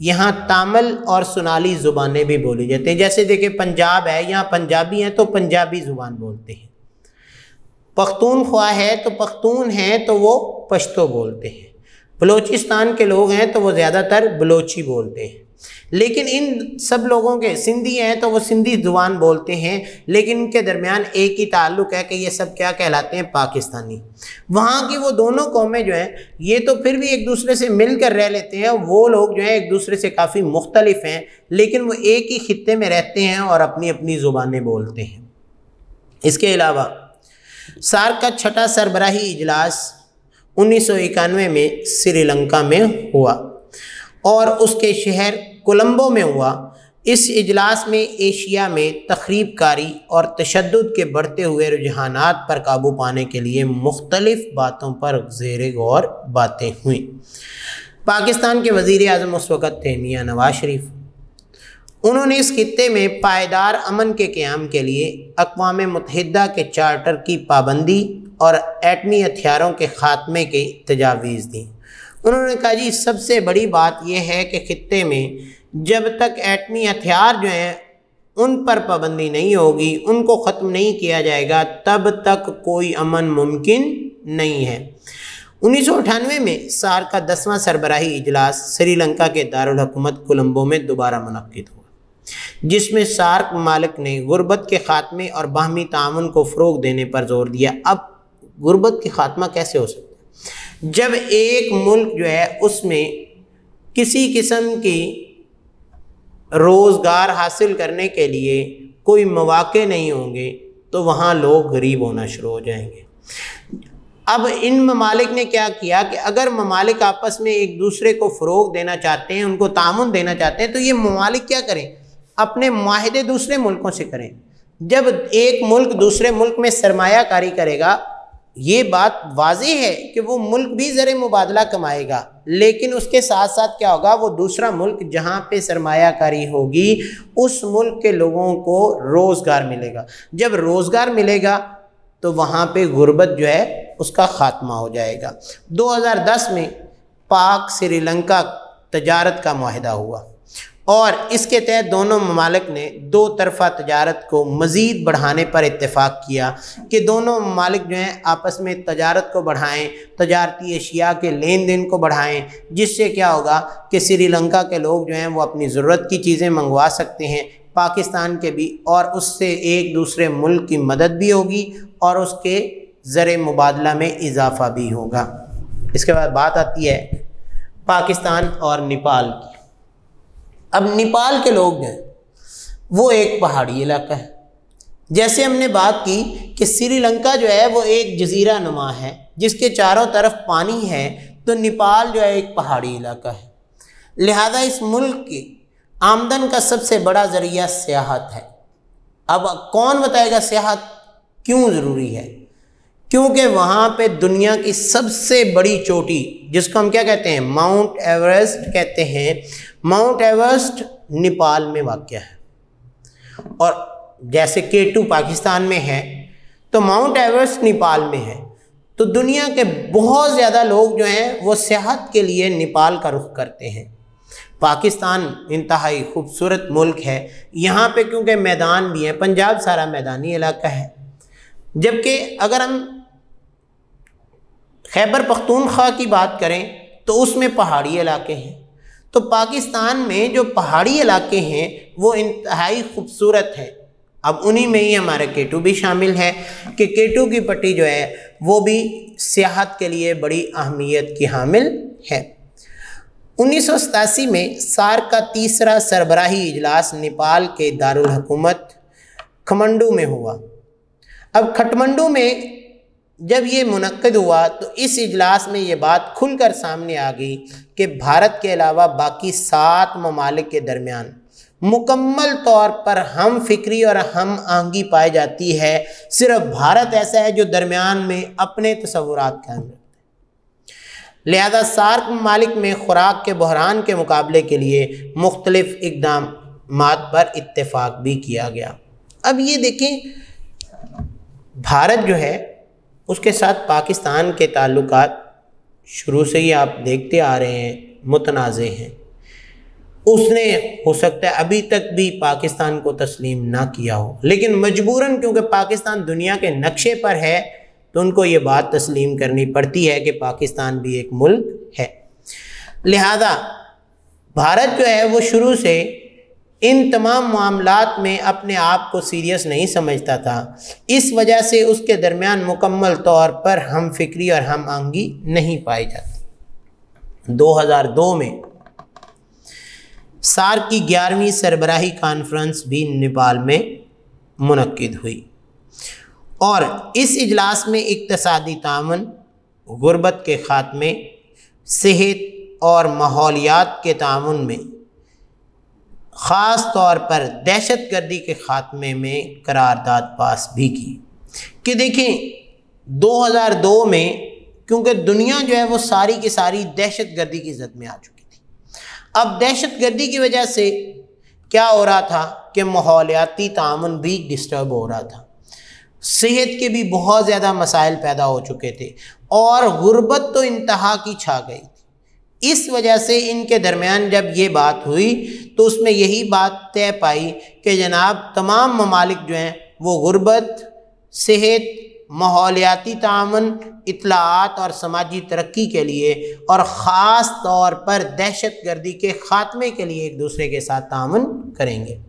यहाँ तामल और सोनाली ज़ुबानें भी बोली जाती हैं। जैसे देखिए पंजाब है, यहाँ पंजाबी हैं तो पंजाबी ज़ुबान बोलते हैं। पख्तूनख्वा है तो पख्तून हैं तो वो पश्तो बोलते हैं। बलोचिस्तान के लोग हैं तो वो ज़्यादातर बलोची बोलते हैं। लेकिन इन सब लोगों के, सिंधी हैं तो वो सिंधी ज़ुबान बोलते हैं, लेकिन इनके दरमियान एक ही ताल्लुक़ है कि ये सब क्या कहलाते हैं, पाकिस्तानी। वहाँ की वो दोनों कौमें जो हैं ये तो फिर भी एक दूसरे से मिलकर रह लेते हैं। वो लोग जो हैं एक दूसरे से काफ़ी मुख्तलिफ हैं, लेकिन वो एक ही खित्ते में रहते हैं और अपनी अपनी ज़ुबानें बोलते हैं। इसके अलावा सार्क का छठा सरबराही इजलास 1991 में श्रीलंका में हुआ और उसके शहर कोलंबो में हुआ। इस इजलास में एशिया में तखरीबकारी और तशद्दुद के बढ़ते हुए रुझानात पर काबू पाने के लिए मुख्तलिफ बातों पर ज़ेरे गौर बातें हुई। पाकिस्तान के वज़ीर आज़म उस वक़्त थे मियां नवाज शरीफ। उन्होंने इस खित्ते में पायदार अमन के क़याम के लिए अक़वाम मुत्तहिदा के चार्टर की पाबंदी और एटमी हथियारों के ख़ात्मे की तजावीज़ दी। उन्होंने कहा जी सबसे बड़ी बात यह है कि खित्ते में जब तक एटमी हथियार जो हैं उन पर पाबंदी नहीं होगी, उनको ख़त्म नहीं किया जाएगा, तब तक कोई अमन मुमकिन नहीं है। 1998 में सार्क का 10वां सरबराही इजलास श्रीलंका के दारुल हुकूमत कोलंबो में दोबारा मुनक्किद हुआ, जिसमें सार्क ममालिक ने गुर्बत के ख़ात्मे और बाहमी ताउन को फ़रोग़ देने पर ज़ोर दिया। अब गुर्बत के ख़ात्मा कैसे हो सकता है, जब एक मुल्क जो है उसमें किसी किस्म की रोज़गार हासिल करने के लिए कोई मौक़े नहीं होंगे तो वहाँ लोग गरीब होना शुरू हो जाएंगे। अब इन ममालिक ने क्या किया कि अगर ममालिक आपस में एक दूसरे को फ़रोग़ देना चाहते हैं, उनको तामुन देना चाहते हैं, तो ये ममालिक क्या करें, अपने मुआहदे दूसरे मुल्कों से करें। जब एक मुल्क दूसरे मुल्क में सरमायाकारी करेगा, ये बात वाज़ेह है कि वो मुल्क भी ज़र मुबादला कमाएगा, लेकिन उसके साथ साथ क्या होगा, वो दूसरा मुल्क जहाँ पे सरमायाकारी होगी उस मुल्क के लोगों को रोज़गार मिलेगा। जब रोज़गार मिलेगा तो वहाँ पे गुर्बत जो है उसका ख़ात्मा हो जाएगा। 2010 में पाक श्रीलंका तजारत का मुआहदा हुआ और इसके तहत दोनों ममालिक ने दो तरफ़ा तजारत को मज़ीद बढ़ाने पर इत्तेफाक किया कि दोनों ममालिक जो हैं आपस में तजारत को बढ़ाएं, तजारती अशिया के लेन देन को बढ़ाएं, जिससे क्या होगा कि श्रीलंका के लोग जो हैं वो अपनी ज़रूरत की चीज़ें मंगवा सकते हैं पाकिस्तान के भी, और उससे एक दूसरे मुल्क की मदद भी होगी और उसके ज़र मुबादला में इजाफ़ा भी होगा। इसके बाद बात आती है पाकिस्तान और नेपाल की। अब नेपाल के लोग हैं वो एक पहाड़ी इलाका है। जैसे हमने बात की कि श्रीलंका जो है वो एक जजीरा नुमा है जिसके चारों तरफ पानी है, तो नेपाल जो है एक पहाड़ी इलाका है। लिहाजा इस मुल्क की आमदन का सबसे बड़ा ज़रिया सियाहत है। अब कौन बताएगा सियाहत क्यों ज़रूरी है? क्योंकि वहाँ पे दुनिया की सबसे बड़ी चोटी, जिसको हम क्या कहते हैं, माउंट एवरेस्ट कहते हैं, माउंट एवरेस्ट नेपाल में वाक़या है। और जैसे K2 पाकिस्तान में है तो माउंट एवरेस्ट नेपाल में है। तो दुनिया के बहुत ज़्यादा लोग जो हैं वो सियाहत के लिए नेपाल का रुख करते हैं। पाकिस्तान इंतहाई खूबसूरत मुल्क है। यहाँ पे क्योंकि मैदान भी है, पंजाब सारा मैदानी इलाका है, जबकि अगर हम खैबर पख्तूनख्वा की बात करें तो उसमें पहाड़ी इलाके हैं। तो पाकिस्तान में जो पहाड़ी इलाके हैं वो इंतहाई खूबसूरत है। अब उन्हीं में ही हमारा केटू भी शामिल है कि केटू की पट्टी जो है वो भी सियाहत के लिए बड़ी अहमियत की हामिल है। 1987 में सार्क का तीसरा सरबराही इजलास नेपाल के दारुल हुकूमत खटमंडू में हुआ। अब खटमंडू में जब ये मुनक्किद हुआ तो इस इजलास में ये बात खुलकर सामने आ गई कि भारत के अलावा बाकी 7 ममालिक के दरमियान मुकम्मल तौर पर हम फिक्री और हम आहंगी पाई जाती है। सिर्फ भारत ऐसा है जो दरमियान में अपने तसव्वुरात कायम रखते हैं। लिहाजा सार्क ममालिक में खुराक के बहरान के मुकाबले के लिए मुख्तलिफ इक़दामात पर इत्तेफाक भी किया गया। अब ये देखें, भारत जो है उसके साथ पाकिस्तान के ताल्लुकात शुरू से ही आप देखते आ रहे हैं मुतनाज़े हैं। उसने हो सकता है अभी तक भी पाकिस्तान को तस्लीम ना किया हो, लेकिन मजबूरन क्योंकि पाकिस्तान दुनिया के नक्शे पर है तो उनको ये बात तस्लीम करनी पड़ती है कि पाकिस्तान भी एक मुल्क है। लिहाजा भारत जो है वो शुरू से इन तमाम मामलात में अपने आप को सीरियस नहीं समझता था। इस वजह से उसके दरमियान मुकम्मल तौर पर हम फिक्री और हम आहंगी नहीं पाई जाती। 2002 में सार्क की 11वीं सरबराही कॉन्फ्रेंस भी नेपाल में मुनक्किद हुई और इस इजलास में इक़्तिसादी ताउन, गुर्बत के ख़ात्मे, सेहत और माहौलियात के ताउन में, ख़ास तौर पर दहशत गर्दी के ख़ात्मे में करारदाद पास भी की। कि देखें 2002 में क्योंकि दुनिया जो है वो सारी की सारी दहशत गर्दी की ज़द में आ चुकी थी। अब दहशत गर्दी की वजह से क्या हो रहा था कि माहौलियाती ताउन भी डिस्टर्ब हो रहा था, सेहत के भी बहुत ज़्यादा मसाइल पैदा हो चुके थे और गुर्बत तो इंतहा की छा गई। इस वजह से इनके दरमियान जब ये बात हुई तो उसमें यही बात तय पाई कि जनाब तमाम ममालिक जो हैं वो गुर्बत, सेहत, माहौलियाती ताउन, इत्तलाआत और समाजी तरक्की के लिए और ख़ास तौर पर दहशत गर्दी के ख़ात्मे के लिए एक दूसरे के साथ ताउन करेंगे।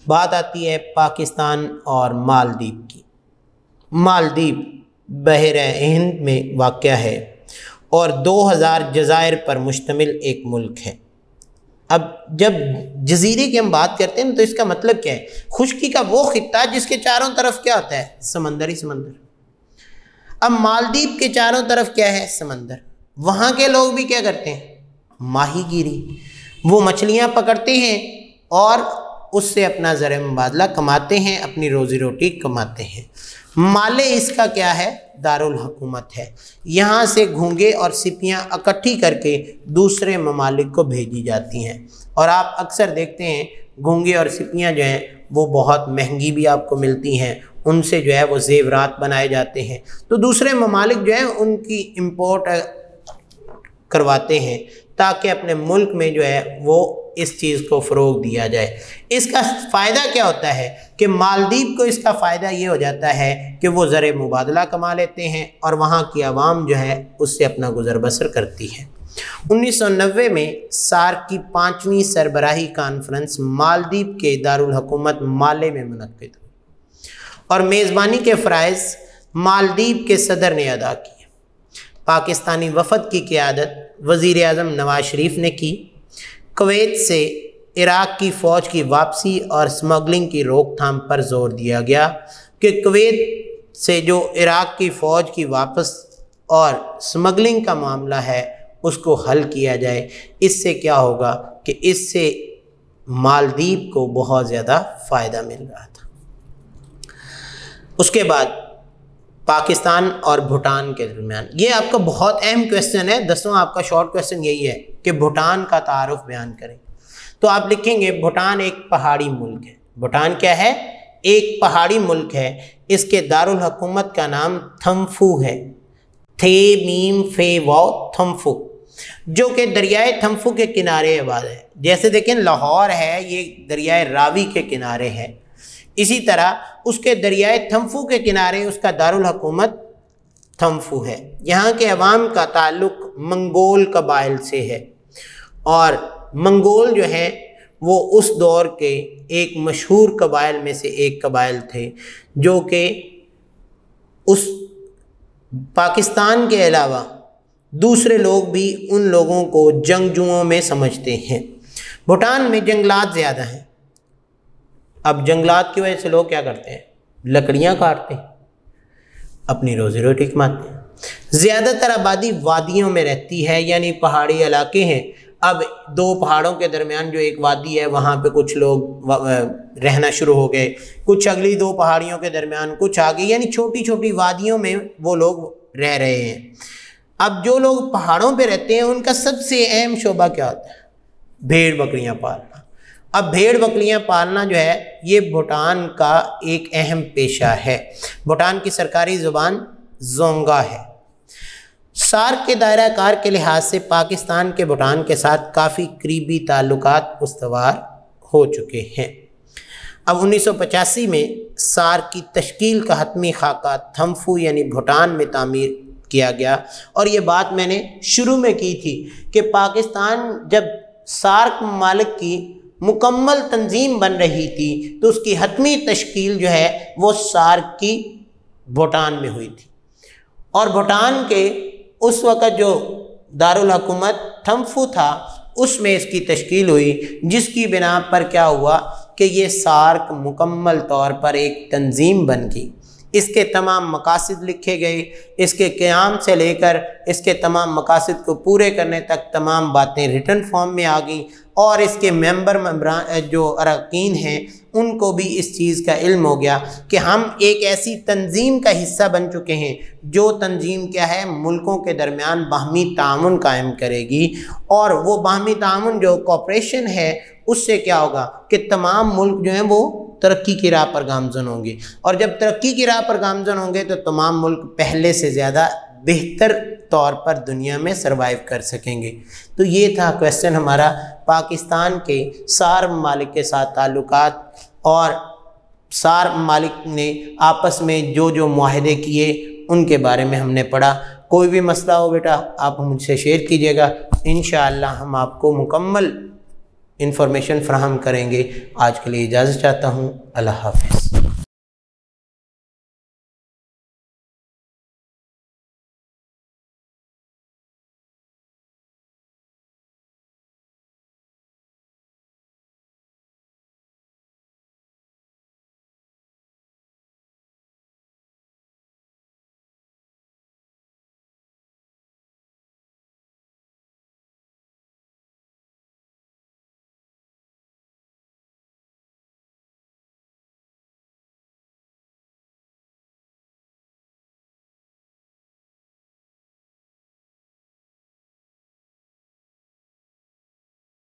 बात आती है पाकिस्तान और मालदीव की। मालदीव बहर हिंद में वाक़या है और 2000 जज़ायर पर मुश्तमिल एक मुल्क है। अब जब जजीरे की हम बात करते हैं तो इसका मतलब क्या है? खुश्की का वो खित्ता जिसके चारों तरफ क्या होता है? समंदर ही समंदर। अब मालदीव के चारों तरफ क्या है? समंदर। वहाँ के लोग भी क्या करते हैं? माहीगीरी। वो मछलियाँ पकड़ते हैं और उससे अपना ज़र मुबादला कमाते हैं, अपनी रोज़ी रोटी कमाते हैं। माले इसका क्या है? दारुल हुकूमत है। यहाँ से घोंगे और सिपियाँ इकट्ठी करके दूसरे ममालिक को भेजी जाती हैं और आप अक्सर देखते हैं घोंगे और सिपियाँ जो हैं वो बहुत महंगी भी आपको मिलती हैं, उनसे जो है वो जेवरात बनाए जाते हैं। तो दूसरे ममालिक जो है उनकी इम्पोर्ट करवाते हैं ताकि अपने मुल्क में जो है वो इस चीज़ को फ़रोग दिया जाए। इसका फ़ायदा क्या होता है कि मालदीव को इसका फ़ायदा ये हो जाता है कि वो ज़र मुबादला कमा लेते हैं और वहाँ की आवाम जो है उससे अपना गुज़र बसर करती है। 1990 में सार्क की 5वीं सरबराही कॉन्फ्रेंस मालदीव के दारुल हुकूमत माले में मुनक्किद हुई और मेज़बानी के फ़राइज़ मालदीव के सदर ने अदा किए। पाकिस्तानी वफ़द की क़यादत वज़ीर आज़म नवाज शरीफ ने की। कुवैत से इराक़ की फ़ौज की वापसी और स्मगलिंग की रोकथाम पर ज़ोर दिया गया कि कुवैत से जो इराक़ की फ़ौज की वापस और स्मगलिंग का मामला है उसको हल किया जाए। इससे क्या होगा कि इससे मालदीव को बहुत ज़्यादा फ़ायदा मिल रहा था। उसके बाद पाकिस्तान और भूटान के दरमियान, ये आपका बहुत अहम क्वेश्चन है। 10वां आपका शॉर्ट क्वेश्चन यही है कि भूटान का तारुफ बयान करें। तो आप लिखेंगे भूटान एक पहाड़ी मुल्क है। भूटान क्या है? एक पहाड़ी मुल्क है। इसके दारुल हुकूमत का नाम थम्फू है, थे मीम फे वाओ थम्फू, जो कि दरियाए थम्फू के किनारे आबाद है। जैसे देखें लाहौर है, ये दरियाए रावी के किनारे है। इसी तरह उसके दरियाए थम्फू के किनारे उसका दारुल हुकूमत थम्फू है। यहाँ के अवाम का ताल्लुक़ मंगोल कबाइल से है और मंगोल जो है वो उस दौर के एक मशहूर कबाइल में से एक कबाइल थे, जो कि उस पाकिस्तान के अलावा दूसरे लोग भी उन लोगों को जंगजुओं में समझते हैं। भूटान में जंगलात ज़्यादा हैं। अब जंगलात की वजह से लोग क्या करते हैं, लकड़ियाँ काटते हैं, अपनी रोज़ी रोटी कमाते हैं। ज़्यादातर आबादी वादियों में रहती है, यानी पहाड़ी इलाके हैं। अब दो पहाड़ों के दरमियान जो एक वादी है वहाँ पे कुछ लोग रहना शुरू हो गए, कुछ अगली दो पहाड़ियों के दरमियान कुछ आगे, यानी छोटी छोटी वादियों में वो लोग रह रहे हैं। अब जो लोग पहाड़ों पे रहते हैं उनका सबसे अहम शोबा क्या होता है, भेड़ बकरियां पालना। अब भेड़ बकरियां पालना जो है ये भूटान का एक अहम पेशा है। भूटान की सरकारी ज़ुबान जोंगा है। सार्क के दायरा कार के लिहाज से पाकिस्तान के भूटान के साथ काफ़ी करीबी ताल्लुकात उस्तवार हो चुके हैं। अब 1985 में सार्क की तश्कील का हतमी खाका थम्फू यानी भूटान में तामीर किया गया। और ये बात मैंने शुरू में की थी कि पाकिस्तान जब सार्क ममालिक की मुकम्मल तंजीम बन रही थी तो उसकी हतमी तश्कील जो है वो सार्क की भूटान में हुई थी। और भूटान के उस वक़्त जो दारुल हुकूमत थम्फू था उसमें इसकी तश्कील हुई, जिसकी बिना पर क्या हुआ कि ये सार्क मुकम्मल तौर पर एक तंजीम बन गई। इसके तमाम मकासद लिखे गए, इसके क़याम से लेकर इसके तमाम मकासद को पूरे करने तक तमाम बातें रिटन फॉर्म में आ गई और इसके मेंबरान जो अरकान हैं उनको भी इस चीज़ का इल्म हो गया कि हम एक ऐसी तंजीम का हिस्सा बन चुके हैं जो तंजीम क्या है, मुल्कों के दरमियान बाहमी ताउन कायम करेगी। और वो बाहमी ताउन जो कोऑपरेशन है उससे क्या होगा कि तमाम मुल्क जो हैं वो तरक्की की राह पर गामज़न होंगे। और जब तरक्की की राह पर गामज़न होंगे तो तमाम मुल्क पहले से ज़्यादा बेहतर तौर पर दुनिया में सर्वाइव कर सकेंगे। तो ये था क्वेश्चन हमारा पाकिस्तान के सार ममालिक के साथ ताल्लुकात और सार ममालिक ने आपस में जो जो मुआहदे किए उनके बारे में हमने पढ़ा। कोई भी मसला हो बेटा आप मुझसे शेयर कीजिएगा, इंशाअल्लाह हम आपको मुकम्मल इंफॉर्मेशन फ़राहम करेंगे। आज के लिए इजाज़त चाहता हूँ। अल्लाह हाफ़िज़।